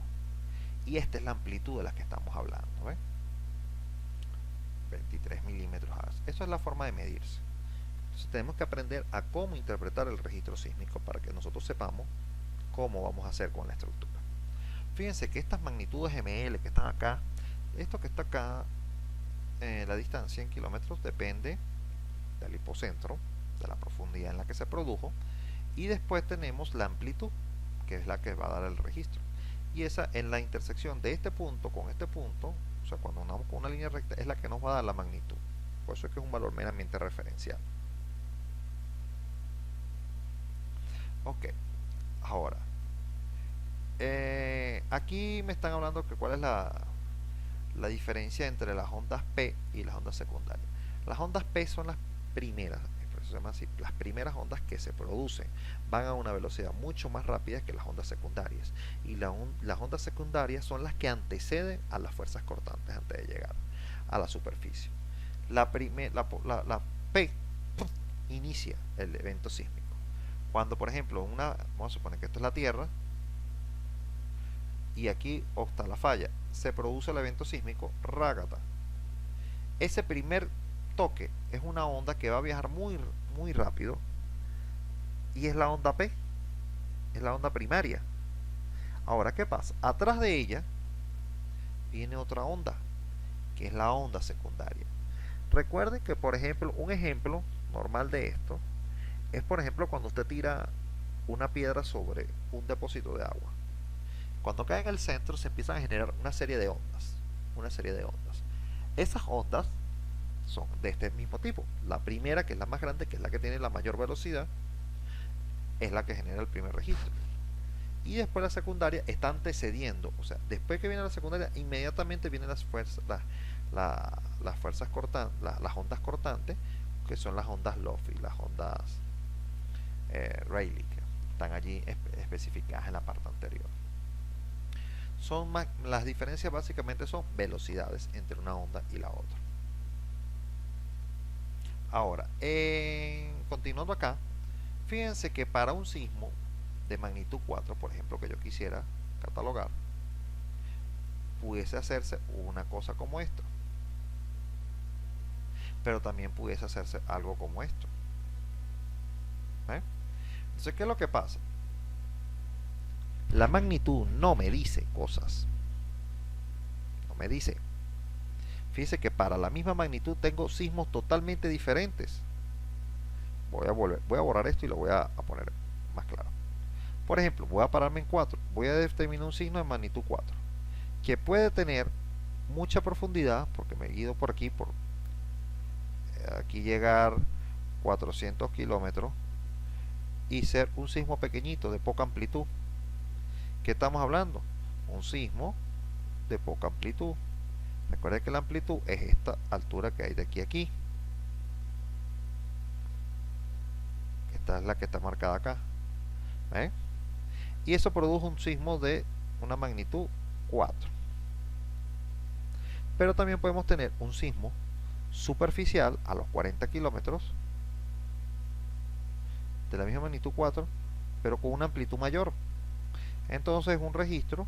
Y esta es la amplitud de la que estamos hablando. ¿Ven? 23 milímetros. Eso es la forma de medirse. Entonces tenemos que aprender a cómo interpretar el registro sísmico para que nosotros sepamos cómo vamos a hacer con la estructura. Fíjense que estas magnitudes ML que están acá, esto que está acá, la distancia en kilómetros depende del hipocentro, de la profundidad en la que se produjo, y después tenemos la amplitud, que es la que va a dar el registro. Y esa en la intersección de este punto con este punto, o sea, cuando andamos con una línea recta, es la que nos va a dar la magnitud. Por eso es que es un valor meramente referencial. Ok, ahora, Aquí me están hablando que cuál es la diferencia entre las ondas P y las ondas secundarias. Las ondas P son las primeras, por eso se llama así, las primeras ondas que se producen. Van a una velocidad mucho más rápida que las ondas secundarias. Y las ondas secundarias son las que anteceden a las fuerzas cortantes antes de llegar a la superficie. La P inicia el evento sísmico. Cuando, por ejemplo, vamos a suponer que esta es la Tierra y aquí está la falla, se produce el evento sísmico, rágata. Ese primer toque es una onda que va a viajar muy rápido y es la onda P, es la onda primaria. Ahora, ¿qué pasa? Atrás de ella viene otra onda, que es la onda secundaria. Recuerden que, por ejemplo, un ejemplo normal de esto es, por ejemplo, cuando usted tira una piedra sobre un depósito de agua. Cuando cae en el centro se empiezan a generar una serie de ondas. Esas ondas son de este mismo tipo. La primera, que es la más grande, que es la que tiene la mayor velocidad, es la que genera el primer registro. Y después la secundaria está antecediendo. O sea, después que viene la secundaria, inmediatamente vienen las fuerzas cortantes, las ondas cortantes, que son las ondas Lofi, las ondas Rayleigh, que están allí especificadas en la parte anterior. Las diferencias básicamente son velocidades entre una onda y la otra. Ahora, continuando acá, fíjense que para un sismo de magnitud 4, por ejemplo, que yo quisiera catalogar, pudiese hacerse una cosa como esto, pero también pudiese hacerse algo como esto. Entonces, ¿qué es lo que pasa? La magnitud no me dice cosas. No me dice. Fíjense que para la misma magnitud tengo sismos totalmente diferentes. Voy a borrar esto y lo voy a poner más claro. Por ejemplo, voy a pararme en 4. Voy a determinar un signo de magnitud 4, que puede tener mucha profundidad, porque me he ido por aquí, aquí llegar 400 kilómetros, y ser un sismo pequeñito, de poca amplitud. ¿Qué estamos hablando? Un sismo de poca amplitud. Recuerden que la amplitud es esta altura que hay de aquí a aquí. Esta es la que está marcada acá. ¿Ven? Y eso produjo un sismo de una magnitud 4. Pero también podemos tener un sismo superficial a los 40 kilómetros de la misma magnitud 4, pero con una amplitud mayor. Entonces, un registro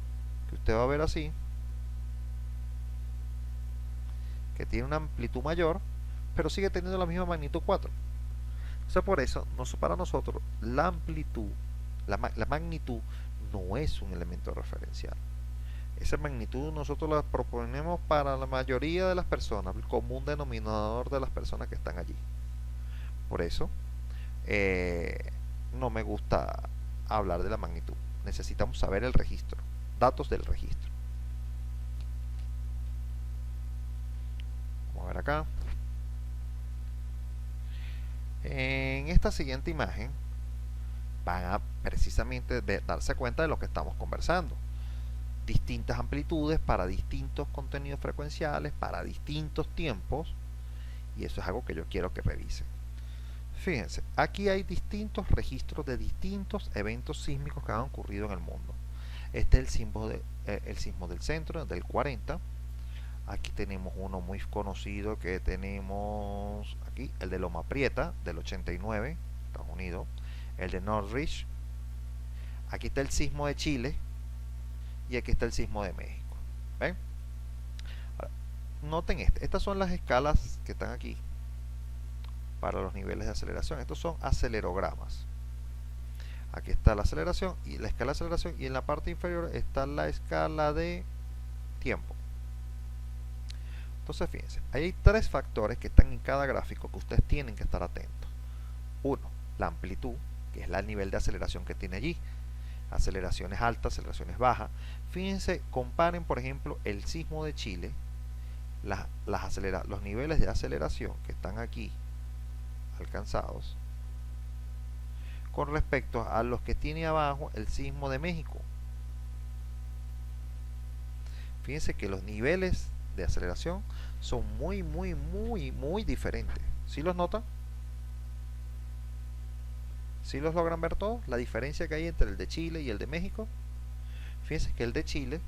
que usted va a ver así, que tiene una amplitud mayor, pero sigue teniendo la misma magnitud 4. Entonces, por eso, para nosotros, la amplitud, la magnitud no es un elemento referencial. Esa magnitud nosotros la proponemos para la mayoría de las personas, el común denominador de las personas que están allí. Por eso, no me gusta hablar de la magnitud. Necesitamos saber el registro, datos del registro. Vamos a ver acá. En esta siguiente imagen van a precisamente darse cuenta de lo que estamos conversando. Distintas amplitudes para distintos contenidos frecuenciales, para distintos tiempos, y eso es algo que yo quiero que revisen. Fíjense, aquí hay distintos registros de distintos eventos sísmicos que han ocurrido en el mundo. Este es el sismo del centro, del 40. Aquí tenemos uno muy conocido que tenemos aquí, el de Loma Prieta, del 89, Estados Unidos. El de Northridge. Aquí está el sismo de Chile. Y aquí está el sismo de México. ¿Ven? Ahora, noten estas son las escalas que están aquí para los niveles de aceleración. Estos son acelerogramas. Aquí está la aceleración y la escala de aceleración, y en la parte inferior está la escala de tiempo. Entonces, fíjense, ahí hay 3 factores que están en cada gráfico que ustedes tienen que estar atentos. Uno, la amplitud, que es el nivel de aceleración que tiene allí. Aceleraciones altas, aceleraciones bajas. Fíjense, comparen por ejemplo el sismo de Chile, los niveles de aceleración que están aquí alcanzados con respecto a los que tiene abajo el sismo de México. Fíjense que los niveles de aceleración son muy diferentes. ¿Sí los notan? ¿Sí los logran ver todos? La diferencia que hay entre el de Chile y el de México. Fíjense que el de Chile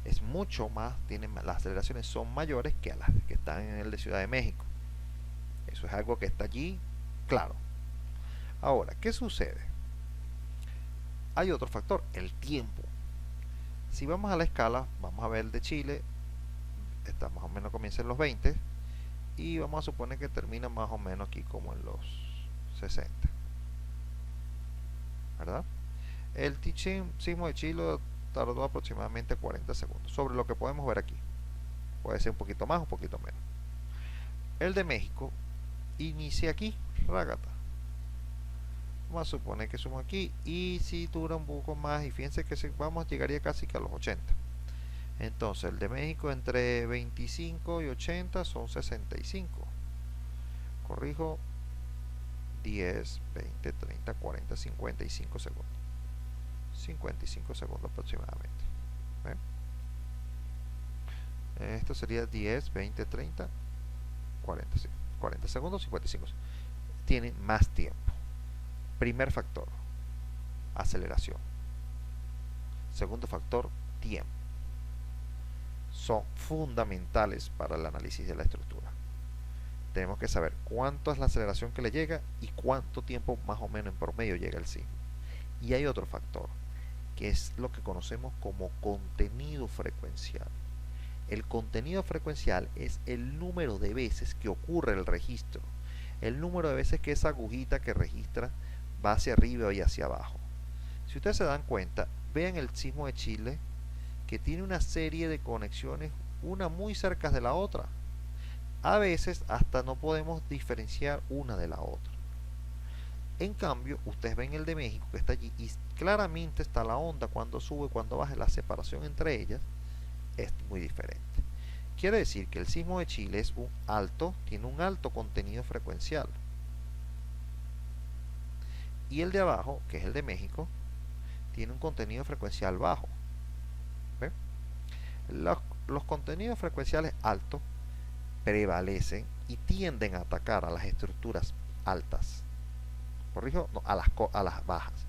es mucho más, las aceleraciones son mayores que las que están en el de Ciudad de México. Eso es algo que está allí claro. Ahora, ¿qué sucede? Hay otro factor, el tiempo. Si vamos a la escala, vamos a ver el de Chile, está más o menos comienza en los 20 y vamos a suponer que termina más o menos aquí como en los 60, ¿verdad? El sismo de Chile tardó aproximadamente 40 segundos, sobre lo que podemos ver aquí. Puede ser un poquito más o un poquito menos. El de México inicia aquí, rágata. Vamos a suponer que somos aquí y si dura un poco más y fíjense que vamos llegaría casi que a los 80. Entonces el de México entre 25 y 80 son 65. Corrijo, 10, 20, 30, 40, 55 segundos. 55 segundos aproximadamente. Esto sería 10, 20, 30, 40, 40 segundos, 55. Tiene más tiempo. Primer factor, aceleración. Segundo factor, tiempo. Son fundamentales para el análisis de la estructura. Tenemos que saber cuánto es la aceleración que le llega y cuánto tiempo más o menos en promedio llega el sismo. Y hay otro factor, que es lo que conocemos como contenido frecuencial. El contenido frecuencial es el número de veces que ocurre el registro, el número de veces que esa agujita que registra va hacia arriba y hacia abajo. Si ustedes se dan cuenta, vean el sismo de Chile, que tiene una serie de conexiones, una muy cerca de la otra. A veces hasta no podemos diferenciar una de la otra. En cambio, ustedes ven el de México que está allí y claramente está la onda cuando sube, cuando baja, la separación entre ellas es muy diferente. Quiere decir que el sismo de Chile es tiene un alto contenido frecuencial. Y el de abajo, que es el de México, tiene un contenido frecuencial bajo. ¿Ven? Los contenidos frecuenciales altos prevalecen y tienden a atacar a las estructuras altas. Corrijo, no, a las bajas.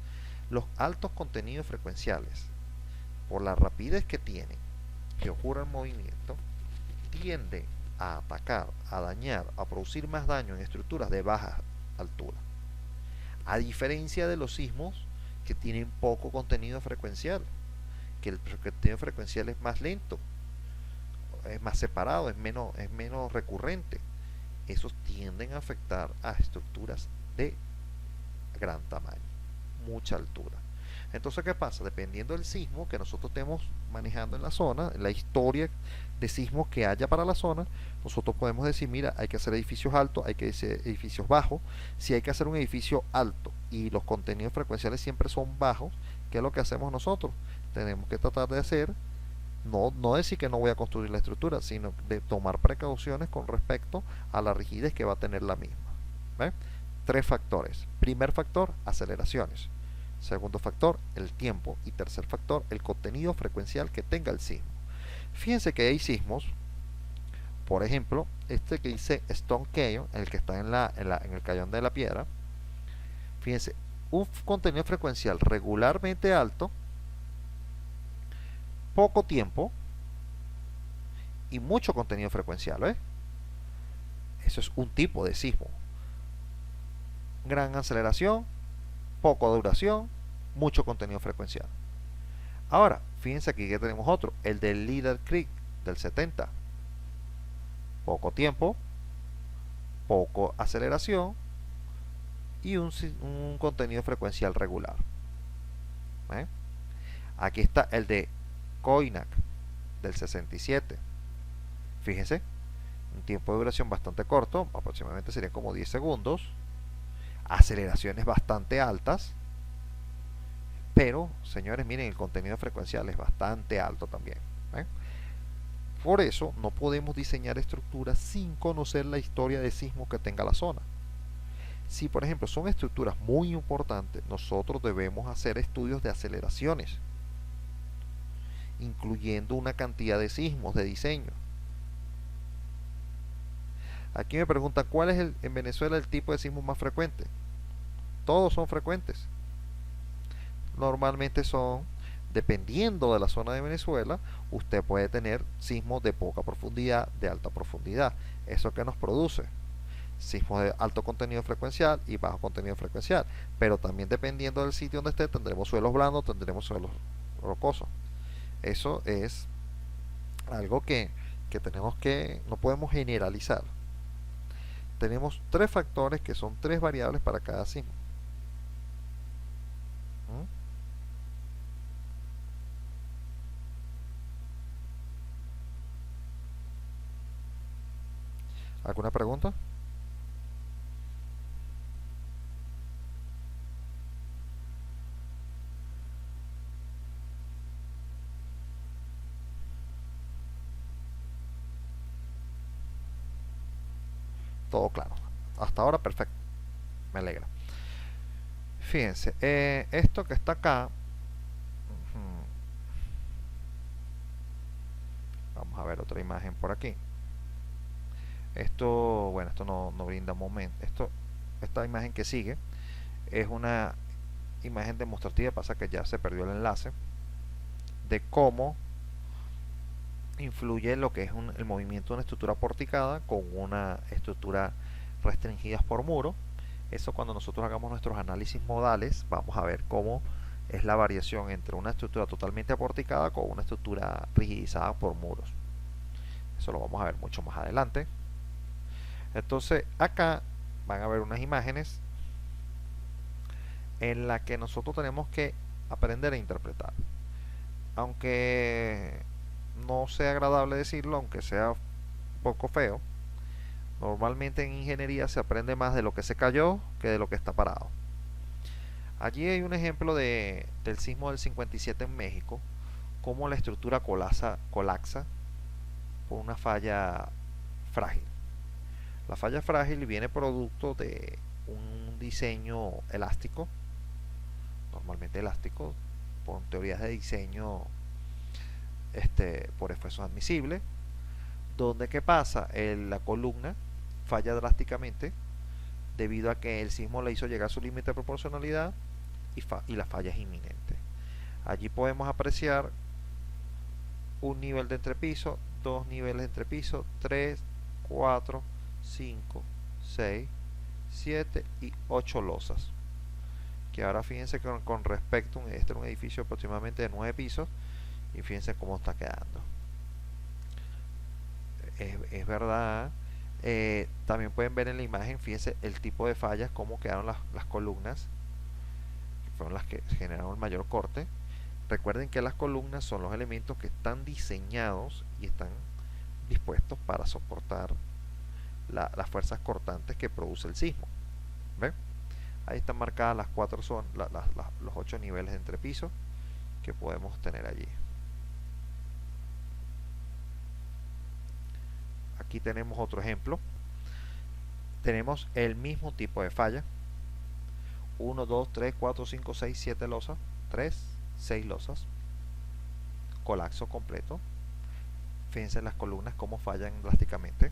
Los altos contenidos frecuenciales, por la rapidez que tienen, que ocurre el movimiento, tienden a atacar, a dañar, a producir más daño en estructuras de baja altura. A diferencia de los sismos que tienen poco contenido frecuencial, que el contenido frecuencial es más lento, es más separado, es menos recurrente. Esos tienden a afectar a estructuras de gran tamaño, mucha altura. Entonces, ¿qué pasa? Dependiendo del sismo que nosotros estemos manejando en la zona, la historia de sismos que haya para la zona, nosotros podemos decir, mira, hay que hacer edificios altos, hay que hacer edificios bajos. Si hay que hacer un edificio alto y los contenidos frecuenciales siempre son bajos, ¿qué es lo que hacemos nosotros? Tenemos que tratar de hacer, no decir que no voy a construir la estructura, sino de tomar precauciones con respecto a la rigidez que va a tener la misma. ¿Ven? 3 factores. Primer factor, aceleraciones. Segundo factor, el tiempo. Y tercer factor, el contenido frecuencial que tenga el sismo. Fíjense que hay sismos, por ejemplo, este que dice Stone Canyon, el que está en el Cañón de la Piedra. Fíjense, un contenido frecuencial regularmente alto, poco tiempo y mucho contenido frecuencial. ¿eh? Eso es un tipo de sismo. Gran aceleración, poca duración, mucho contenido frecuencial. Ahora, fíjense aquí que tenemos otro, el del Little Creek del 70. Poco tiempo, poco aceleración y un contenido frecuencial regular. ¿Eh? Aquí está el de Koynak del 67. Fíjense, un tiempo de duración bastante corto, aproximadamente serían como 10 segundos. Aceleraciones bastante altas, pero señores, miren, el contenido frecuencial es bastante alto también. ¿eh? Por eso no podemos diseñar estructuras sin conocer la historia de sismo que tenga la zona. Si por ejemplo son estructuras muy importantes, nosotros debemos hacer estudios de aceleraciones incluyendo una cantidad de sismos de diseño. Aquí me preguntan cuál es en Venezuela el tipo de sismo más frecuente. Todos son frecuentes. Normalmente son, dependiendo de la zona de Venezuela, usted puede tener sismos de poca profundidad, de alta profundidad. ¿Eso qué nos produce? Sismos de alto contenido frecuencial y bajo contenido frecuencial. Pero también dependiendo del sitio donde esté, tendremos suelos blandos, tendremos suelos rocosos. Eso es algo que tenemos que, no podemos generalizar. Tenemos tres factores que son tres variables para cada sismo. ¿Mm? ¿Alguna pregunta? Todo claro. Hasta ahora perfecto. Me alegra. Fíjense, esto que está acá, vamos a ver otra imagen por aquí. Esto, bueno, esto no brinda momento. Esta imagen que sigue es una imagen demostrativa, pasa que ya se perdió el enlace, de cómo influye lo que es el movimiento de una estructura porticada con una estructura restringida por muro. Eso cuando nosotros hagamos nuestros análisis modales, vamos a ver cómo es la variación entre una estructura totalmente aporticada con una estructura rigidizada por muros. Eso lo vamos a ver mucho más adelante. Entonces acá van a ver unas imágenes en las que nosotros tenemos que aprender a interpretar. Aunque no sea agradable decirlo, aunque sea un poco feo, normalmente en ingeniería se aprende más de lo que se cayó que de lo que está parado. Allí hay un ejemplo del sismo del 57 en México, cómo la estructura colapsa por una falla frágil. La falla frágil viene producto de un diseño elástico, normalmente elástico, por teorías de diseño por esfuerzos admisibles, donde ¿qué pasa? La columna falla drásticamente debido a que el sismo le hizo llegar a su límite de proporcionalidad y la falla es inminente. Allí podemos apreciar un nivel de entrepiso, dos niveles de entrepiso, 3, 4, 5, 6, 7 y 8 losas. Que ahora fíjense que con respecto a este es un edificio aproximadamente de 9 pisos y fíjense cómo está quedando. Es verdad. También pueden ver en la imagen, fíjense el tipo de fallas, cómo quedaron las columnas, que fueron las que generaron el mayor corte. Recuerden que las columnas son los elementos que están diseñados y están dispuestos para soportar las fuerzas cortantes que produce el sismo. ¿Ven? Ahí están marcadas las cuatro los 8 niveles de entrepiso que podemos tener allí. Aquí tenemos otro ejemplo. Tenemos el mismo tipo de falla. 1, 2, 3, 4, 5, 6, 7 losas. 3, 6 losas. Colapso completo. Fíjense las columnas cómo fallan drásticamente.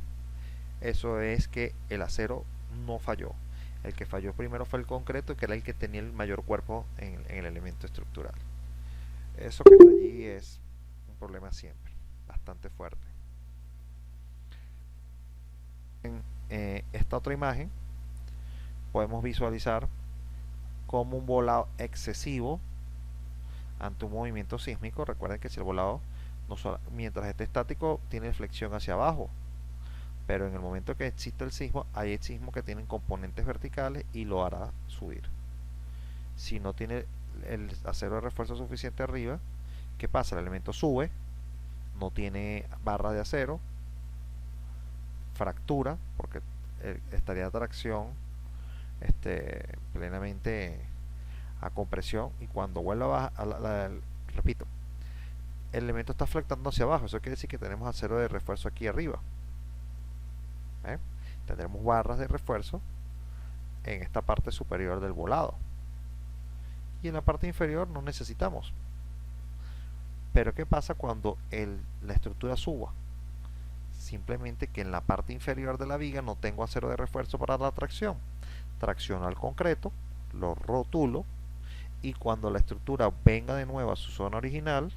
Eso es que el acero no falló. El que falló primero fue el concreto, que era el que tenía el mayor cuerpo en el elemento estructural. Eso que está allí es un problema siempre, bastante fuerte. En esta otra imagen podemos visualizar como un volado excesivo ante un movimiento sísmico. Recuerden que si el volado, mientras esté estático, tiene flexión hacia abajo, pero en el momento que existe el sismo, hay sismos que tienen componentes verticales y lo hará subir. Si no tiene el acero de refuerzo suficiente arriba, ¿qué pasa? El elemento sube, no tiene barra de acero, fractura, porque estaría tracción plenamente a compresión, y cuando vuelva a bajar, repito, el elemento está flectando hacia abajo. Eso quiere decir que tenemos acero de refuerzo aquí arriba. Tendremos barras de refuerzo en esta parte superior del volado, y en la parte inferior no necesitamos. Pero ¿qué pasa cuando la estructura suba? Simplemente que en la parte inferior de la viga no tengo acero de refuerzo para la tracción. Tracciono al concreto, lo rotulo, y cuando la estructura venga de nuevo a su zona original,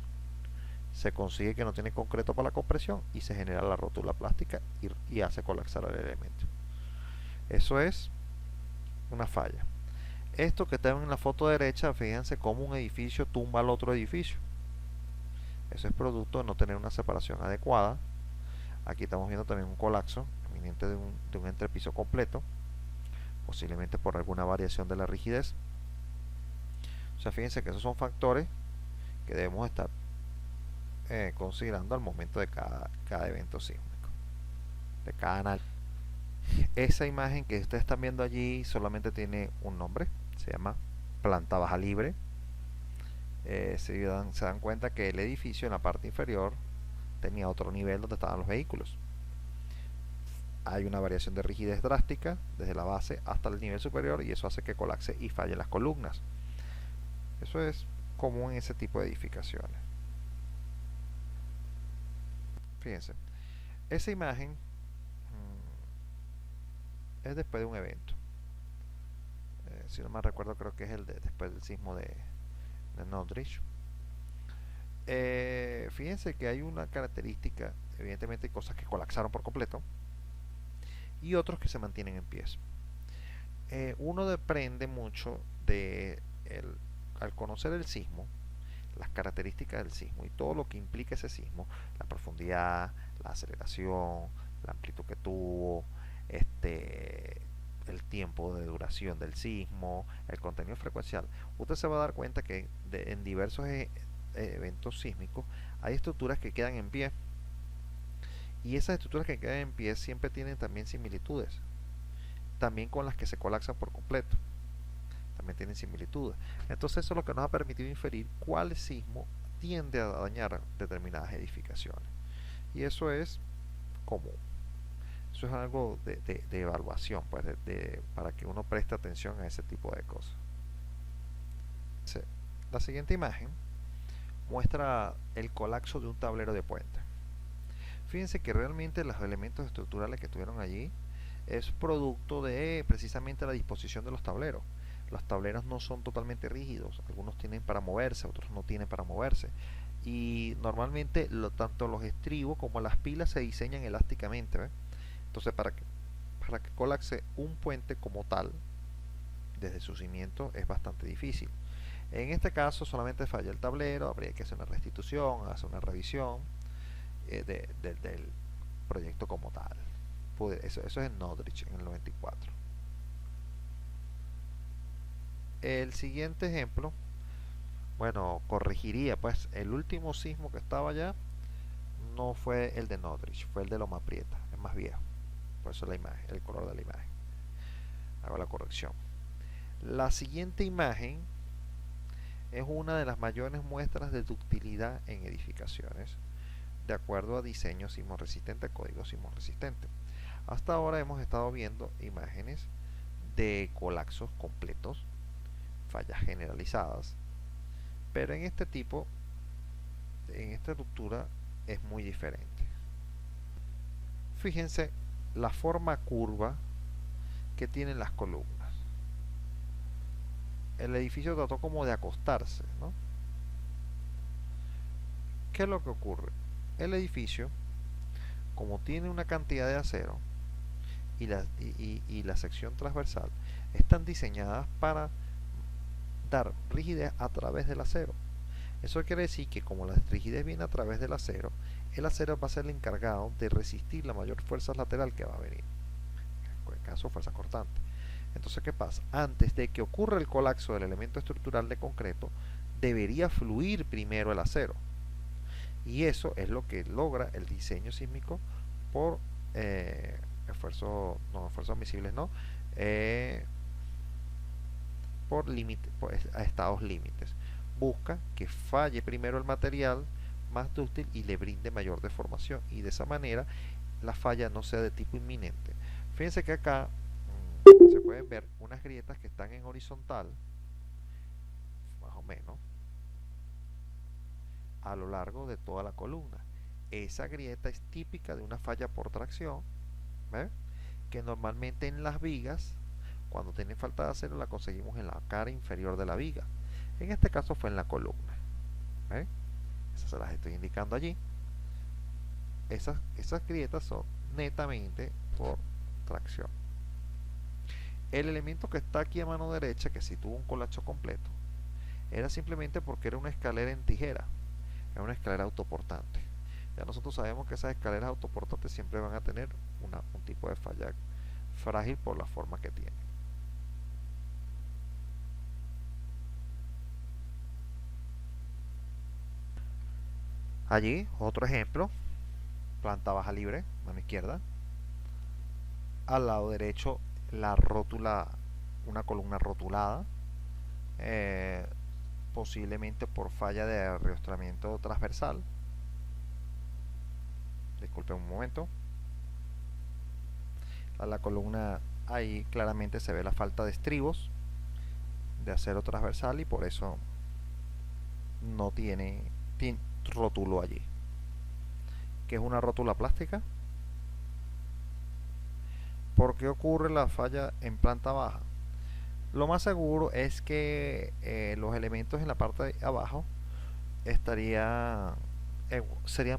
se consigue que no tiene concreto para la compresión y se genera la rótula plástica y hace colapsar el elemento. Eso es una falla. Esto que está en la foto derecha, fíjense cómo un edificio tumba al otro edificio. Eso es producto de no tener una separación adecuada. Aquí estamos viendo también un colapso eminente de un entrepiso completo, posiblemente por alguna variación de la rigidez. O sea, fíjense que esos son factores que debemos estar considerando al momento de cada evento sísmico, de cada análisis. Esa imagen que ustedes están viendo allí solamente tiene un nombre, se llama planta baja libre. Se dan cuenta que el edificio en la parte inferior tenía otro nivel donde estaban los vehículos. Hay una variación de rigidez drástica desde la base hasta el nivel superior y eso hace que colapse y falle las columnas. Eso es común en ese tipo de edificaciones. Fíjense, esa imagen es después de un evento. Si no me recuerdo, creo que es después del sismo de Northridge. Fíjense que hay una característica, evidentemente hay cosas que colapsaron por completo y otros que se mantienen en pie. Uno depende mucho al conocer el sismo, las características del sismo y todo lo que implica ese sismo, la profundidad, la aceleración, la amplitud que tuvo, el tiempo de duración del sismo, el contenido frecuencial. Usted se va a dar cuenta que en diversos eventos sísmicos hay estructuras que quedan en pie y esas estructuras que quedan en pie siempre tienen también similitudes, también con las que se colapsan por completo, también tienen similitudes. Entonces eso es lo que nos ha permitido inferir cuál sismo tiende a dañar determinadas edificaciones, y eso es común. Eso es algo de evaluación, pues, para que uno preste atención a ese tipo de cosas. La siguiente imagen muestra el colapso de un tablero de puente. Fíjense que realmente los elementos estructurales que estuvieron allí es producto de precisamente la disposición de los tableros. Los tableros no son totalmente rígidos, algunos tienen para moverse, otros no tienen para moverse. Y normalmente tanto los estribos como las pilas se diseñan elásticamente, ¿ves? Entonces para que colapse un puente como tal, desde su cimiento, es bastante difícil. En este caso solamente falla el tablero, habría que hacer una restitución, hacer una revisión del proyecto como tal. Eso es en Northridge, en el 94. El siguiente ejemplo, bueno, corregiría, pues el último sismo que estaba allá no fue el de Northridge, fue el de Loma Prieta, es más viejo. Por eso la imagen, el color de la imagen. Hago la corrección. La siguiente imagen es una de las mayores muestras de ductilidad en edificaciones, de acuerdo a diseño sismo resistente, código sismo resistente. Hasta ahora hemos estado viendo imágenes de colapsos completos, fallas generalizadas, pero en este tipo, en esta estructura es muy diferente. Fíjense la forma curva que tienen las columnas. El edificio trató como de acostarse, ¿no? ¿Qué es lo que ocurre? El edificio, como tiene una cantidad de acero y la sección transversal, están diseñadas para dar rigidez a través del acero. Eso quiere decir que como la rigidez viene a través del acero, el acero va a ser el encargado de resistir la mayor fuerza lateral que va a venir, en el caso fuerza cortante. Entonces, ¿qué pasa? Antes de que ocurra el colapso del elemento estructural de concreto, debería fluir primero el acero. Y eso es lo que logra el diseño sísmico por esfuerzos admisibles, no, por estados límites. Busca que falle primero el material más dúctil y le brinde mayor deformación, y de esa manera la falla no sea de tipo inminente. Fíjense que acá se pueden ver unas grietas que están en horizontal, más o menos, a lo largo de toda la columna. Esa grieta es típica de una falla por tracción, ¿ves? Que normalmente en las vigas, cuando tienen falta de acero, la conseguimos en la cara inferior de la viga. En este caso fue en la columna, ¿ves? Esas se las estoy indicando allí. Esas grietas son netamente por tracción. El elemento que está aquí a mano derecha, que sí tuvo un colapso completo, era simplemente porque era una escalera en tijera, era una escalera autoportante. Ya nosotros sabemos que esas escaleras autoportantes siempre van a tener un tipo de falla frágil por la forma que tienen. Allí, otro ejemplo, planta baja libre, mano izquierda. Al lado derecho, la rótula, una columna rotulada, eh, posiblemente por falla de riostramiento transversal. Disculpen un momento. A la columna ahí claramente se ve la falta de estribos de acero transversal y por eso no tiene rótulo allí. ¿Qué es una rótula plástica? ¿Por qué ocurre la falla en planta baja? Lo más seguro es que los elementos en la parte de abajo serían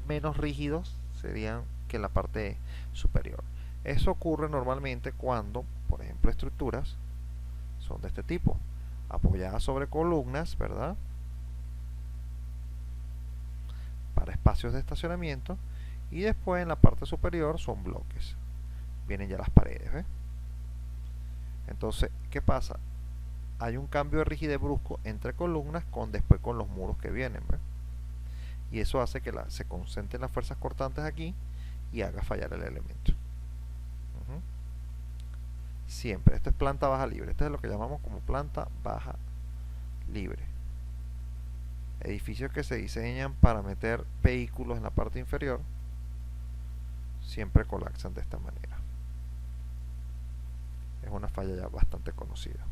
menos rígidos que en la parte superior. Eso ocurre normalmente cuando, por ejemplo, estructuras son de este tipo, apoyadas sobre columnas, ¿verdad? Para espacios de estacionamiento, y después en la parte superior son bloques. Vienen ya las paredes, ¿ves? Entonces, ¿qué pasa? Hay un cambio de rigidez brusco entre columnas después con los muros que vienen, ¿ves? Y eso hace que se concentren las fuerzas cortantes aquí y haga fallar el elemento. Siempre, esto es planta baja libre, esto es lo que llamamos como planta baja libre. Edificios que se diseñan para meter vehículos en la parte inferior siempre colapsan de esta manera. Es una falla ya bastante conocida.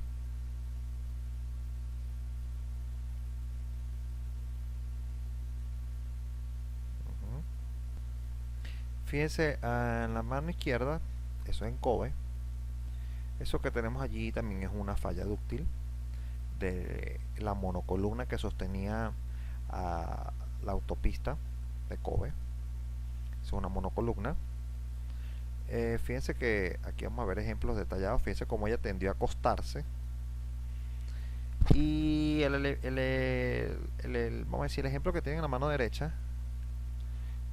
Fíjense en la mano izquierda, eso es en Kobe. Eso que tenemos allí también es una falla dúctil de la monocolumna que sostenía a la autopista de Kobe. Es una monocolumna. Fíjense que aquí vamos a ver ejemplos detallados. Fíjense cómo ella tendió a acostarse. Y vamos a decir, el ejemplo que tienen en la mano derecha,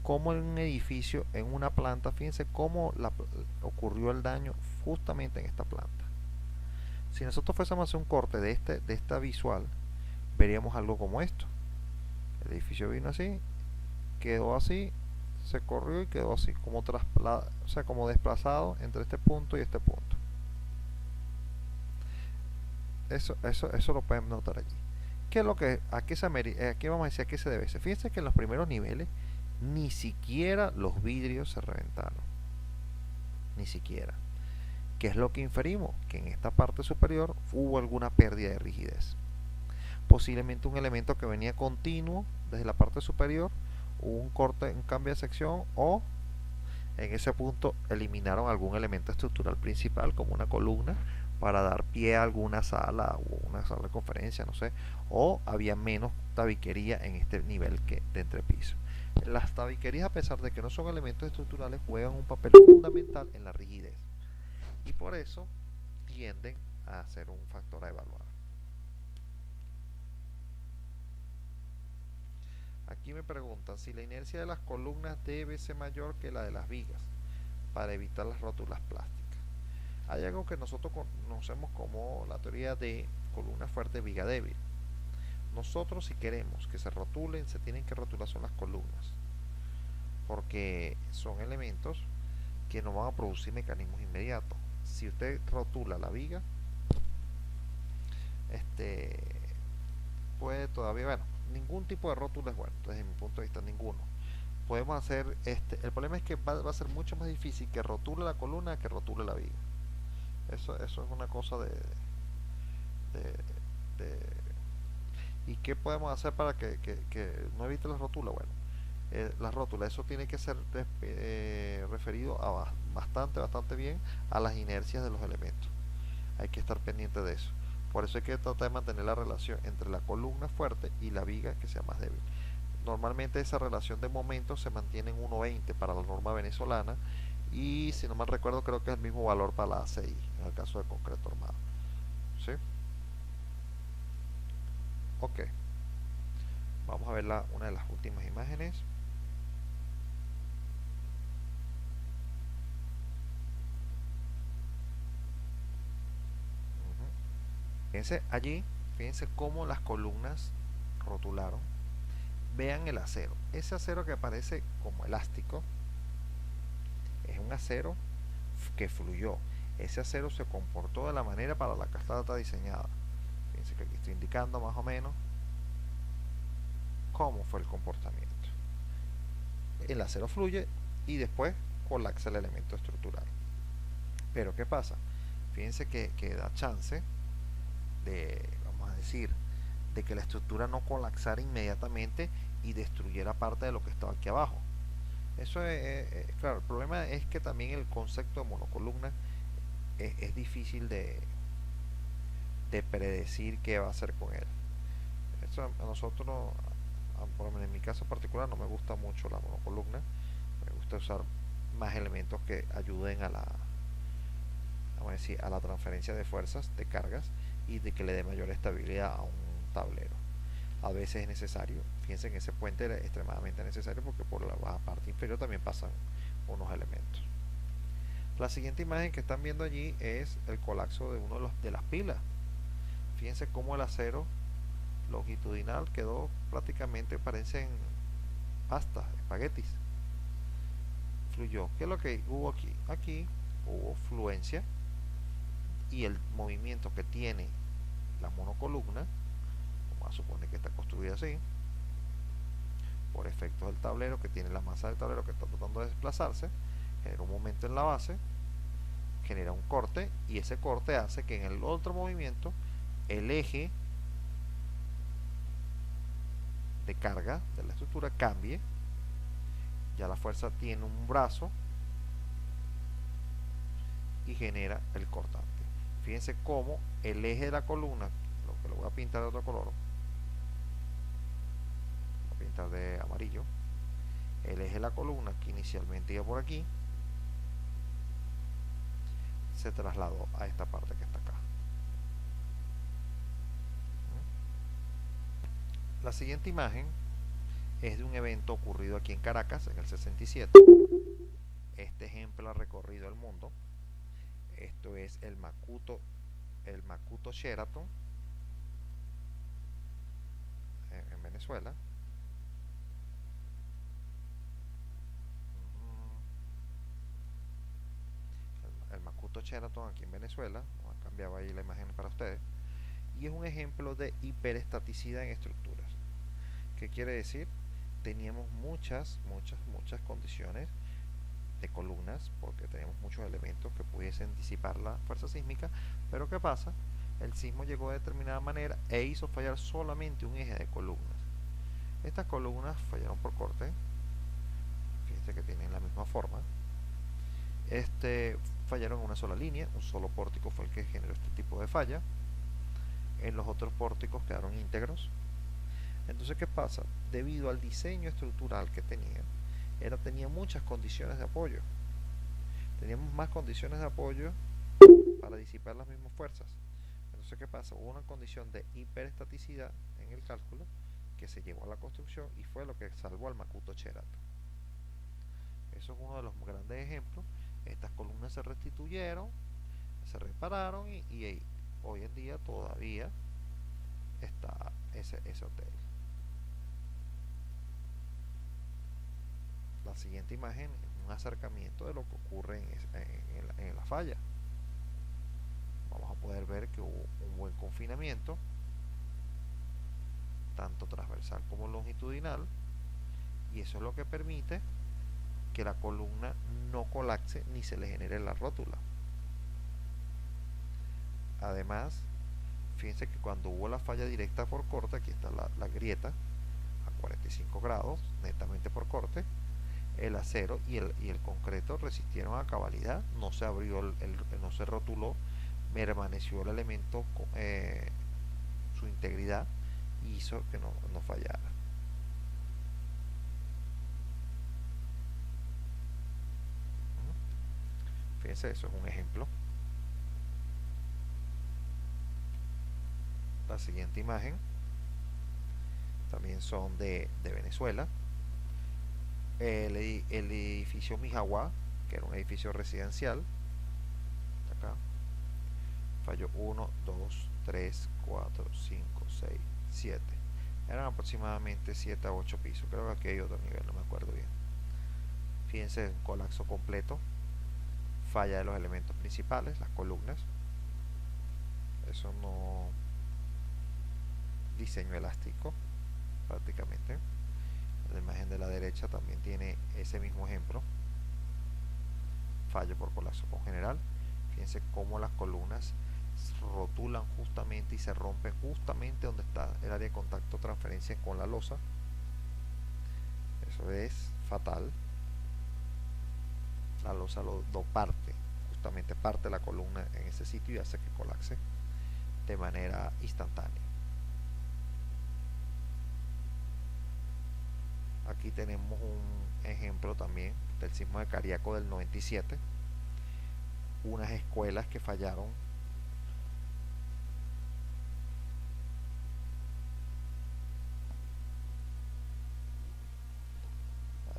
como en un edificio, en una planta, fíjense cómo ocurrió el daño justamente en esta planta. Si nosotros fuésemos a hacer un corte de esta visual, veríamos algo como esto. El edificio vino así, quedó así, se corrió y quedó así, como desplazado entre este punto y este punto. Eso lo pueden notar allí. ¿Qué es lo que aquí vamos a decir a qué se debe? Fíjense que en los primeros niveles ni siquiera los vidrios se reventaron. Ni siquiera. ¿Qué es lo que inferimos? Que en esta parte superior hubo alguna pérdida de rigidez. Posiblemente un elemento que venía continuo desde la parte superior, hubo un corte, un cambio de sección, o en ese punto eliminaron algún elemento estructural principal como una columna para dar pie a alguna sala o una sala de conferencia, no sé, o había menos tabiquería en este nivel de entrepiso. Las tabiquerías, a pesar de que no son elementos estructurales, juegan un papel fundamental en la rigidez y por eso tienden a ser un factor a evaluar. Aquí me preguntan si la inercia de las columnas debe ser mayor que la de las vigas para evitar las rótulas plásticas. Hay algo que nosotros conocemos como la teoría de columna fuerte, viga débil. Nosotros, si queremos que se rotulen, se tienen que rotular son las columnas, porque son elementos que no van a producir mecanismos inmediatos. Si usted rotula la viga, puede todavía, bueno, ningún tipo de rótulo es bueno, desde mi punto de vista, ninguno. Podemos hacer, el problema es que va a ser mucho más difícil que rotule la columna que rotule la viga. Eso es una cosa ¿Y qué podemos hacer para que no evite las rótulas? Bueno, las rótulas, eso tiene que ser referido a bastante bien a las inercias de los elementos. Hay que estar pendiente de eso. Por eso hay que tratar de mantener la relación entre la columna fuerte y la viga que sea más débil. Normalmente esa relación de momentos se mantiene en 1:20 para la norma venezolana y si no mal recuerdo creo que es el mismo valor para la ACI en el caso de concreto armado. ¿Sí? Ok, vamos a ver una de las últimas imágenes. Fíjense allí, fíjense cómo las columnas rotularon. Vean el acero. Ese acero que parece como elástico es un acero que fluyó. Ese acero se comportó de la manera para la que está diseñada. Fíjense que aquí estoy indicando más o menos cómo fue el comportamiento. El acero fluye y después colapsa el elemento estructural. Pero ¿qué pasa? Fíjense que da chance de, vamos a decir, de que la estructura no colapsara inmediatamente y destruyera parte de lo que estaba aquí abajo. Eso claro, el problema es que también el concepto de monocolumna es difícil de predecir qué va a hacer con él. Eso a nosotros, por lo menos en mi caso particular, no me gusta mucho la monocolumna. Me gusta usar más elementos que ayuden vamos a decir, a la transferencia de fuerzas, de cargas y de que le dé mayor estabilidad a un tablero. A veces es necesario, fíjense en ese puente era extremadamente necesario porque por la parte inferior también pasan unos elementos. La siguiente imagen que están viendo allí es el colapso de uno de las pilas. Fíjense cómo el acero longitudinal quedó prácticamente, parecen pastas, espaguetis. Fluyó. ¿Qué es lo que hubo aquí? Aquí hubo fluencia y el movimiento que tiene la monocolumna, vamos a suponer que está construida así, por efectos del tablero, que tiene la masa del tablero que está tratando de desplazarse, genera un momento en la base, genera un corte y ese corte hace que en el otro movimiento el eje de carga de la estructura cambie. Ya la fuerza tiene un brazo y genera el cortante. Fíjense cómo el eje de la columna, lo que lo voy a pintar de otro color, voy a pintar de amarillo, el eje de la columna que inicialmente iba por aquí se trasladó a esta parte que está acá. La siguiente imagen es de un evento ocurrido aquí en Caracas en el 67. Este ejemplo ha recorrido el mundo. Esto es el Makuto Sheraton en Venezuela. El Makuto Sheraton aquí en Venezuela. Vamos a cambiar ahí la imagen para ustedes. Y es un ejemplo de hiperestaticidad en estructuras. ¿Qué quiere decir? Teníamos muchas condiciones de columnas porque tenemos muchos elementos que pudiesen disipar la fuerza sísmica, pero ¿qué pasa? El sismo llegó de determinada manera e hizo fallar solamente un eje de columnas. Estas columnas fallaron por corte, fíjense que tienen la misma forma. Fallaron en una sola línea, un solo pórtico fue el que generó este tipo de falla. En los otros pórticos quedaron íntegros. Entonces, ¿qué pasa? Debido al diseño estructural que tenía muchas condiciones de apoyo. Teníamos más condiciones de apoyo para disipar las mismas fuerzas. Entonces, ¿qué pasa? Hubo una condición de hiperestaticidad en el cálculo que se llevó a la construcción y fue lo que salvó al Makuto Sheraton. Eso es uno de los grandes ejemplos. Estas columnas se restituyeron, se repararon y hoy en día todavía está ese hotel. La siguiente imagen es un acercamiento de lo que ocurre en la falla. Vamos a poder ver que hubo un buen confinamiento, tanto transversal como longitudinal, y eso es lo que permite que la columna no colapse ni se le genere la rótula. Además, fíjense que cuando hubo la falla directa por corte, aquí está la grieta a 45 grados, netamente por corte, el acero y el concreto resistieron a cabalidad, no se abrió, no se rotuló, permaneció el elemento su integridad y hizo que no fallara. Fíjense, eso es un ejemplo. La siguiente imagen también son de Venezuela. El edificio Mijaguá, que era un edificio residencial, acá, falló 1, 2, 3, 4, 5, 6, 7. Eran aproximadamente 7 a 8 pisos. Creo que aquí hay otro nivel, no me acuerdo bien. Fíjense, un colapso completo. Falla de los elementos principales, las columnas. Eso no. Diseño elástico, prácticamente. La imagen de la derecha también tiene ese mismo ejemplo. Fallo por colapso congeneral. Fíjense cómo las columnas rotulan justamente y se rompen justamente donde está el área de contacto transferencia con la losa. Eso es fatal. La losa lo parte, justamente parte la columna en ese sitio y hace que colapse de manera instantánea. Aquí tenemos un ejemplo también del sismo de Cariaco del 97. Unas escuelas que fallaron.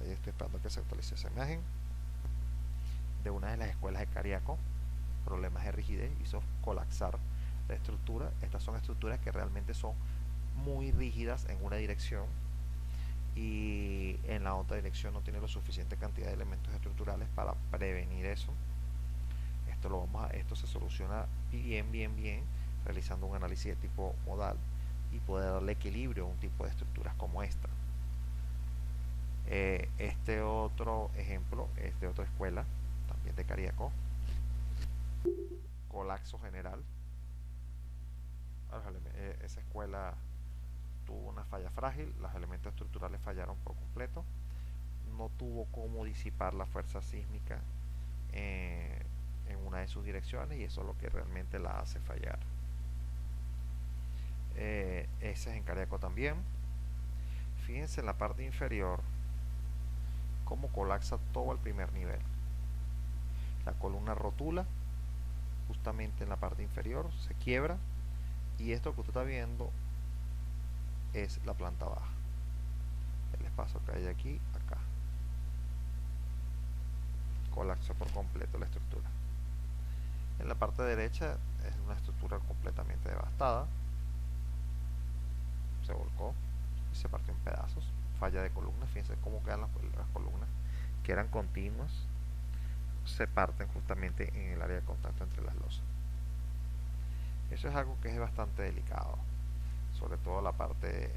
Ahí estoy esperando que se actualice esa imagen. De una de las escuelas de Cariaco, problemas de rigidez, hizo colapsar la estructura. Estas son estructuras que realmente son muy rígidas en una dirección y en la otra dirección no tiene la suficiente cantidad de elementos estructurales para prevenir eso. Esto se soluciona bien realizando un análisis de tipo modal y poder darle equilibrio a un tipo de estructuras como esta. Este otro ejemplo es de otra escuela, también de Cariaco. Colapso general. Esa escuela tuvo una falla frágil, los elementos estructurales fallaron por completo, no tuvo cómo disipar la fuerza sísmica en una de sus direcciones y eso es lo que realmente la hace fallar. Ese es en Cariaco también. Fíjense en la parte inferior cómo colapsa todo el primer nivel. La columna rotula justamente en la parte inferior, se quiebra y esto que usted está viendo es la planta baja, el espacio que hay aquí, acá. Colapsa por completo la estructura. En la parte derecha es una estructura completamente devastada, se volcó y se partió en pedazos. Falla de columnas, fíjense cómo quedan las columnas que eran continuas, se parten justamente en el área de contacto entre las losas. Eso es algo que es bastante delicado, sobre todo la parte de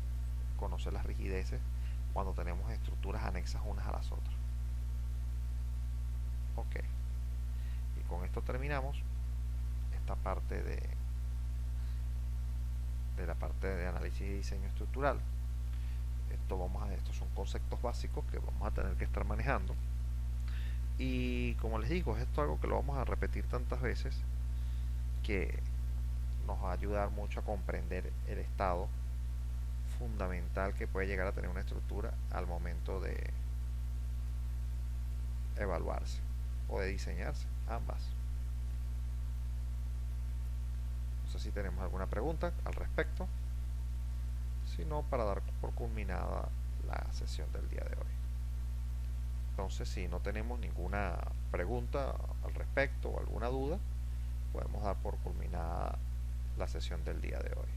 conocer las rigideces cuando tenemos estructuras anexas unas a las otras. Ok, y con esto terminamos esta parte de la parte de análisis y diseño estructural. Estos son conceptos básicos que vamos a tener que estar manejando y como les digo, esto es algo que lo vamos a repetir tantas veces que nos va a ayudar mucho a comprender el estado fundamental que puede llegar a tener una estructura al momento de evaluarse o de diseñarse, ambas. No sé si tenemos alguna pregunta al respecto, si no, para dar por culminada la sesión del día de hoy. Entonces, si no tenemos ninguna pregunta al respecto o alguna duda, podemos dar por culminada la sesión del día de hoy.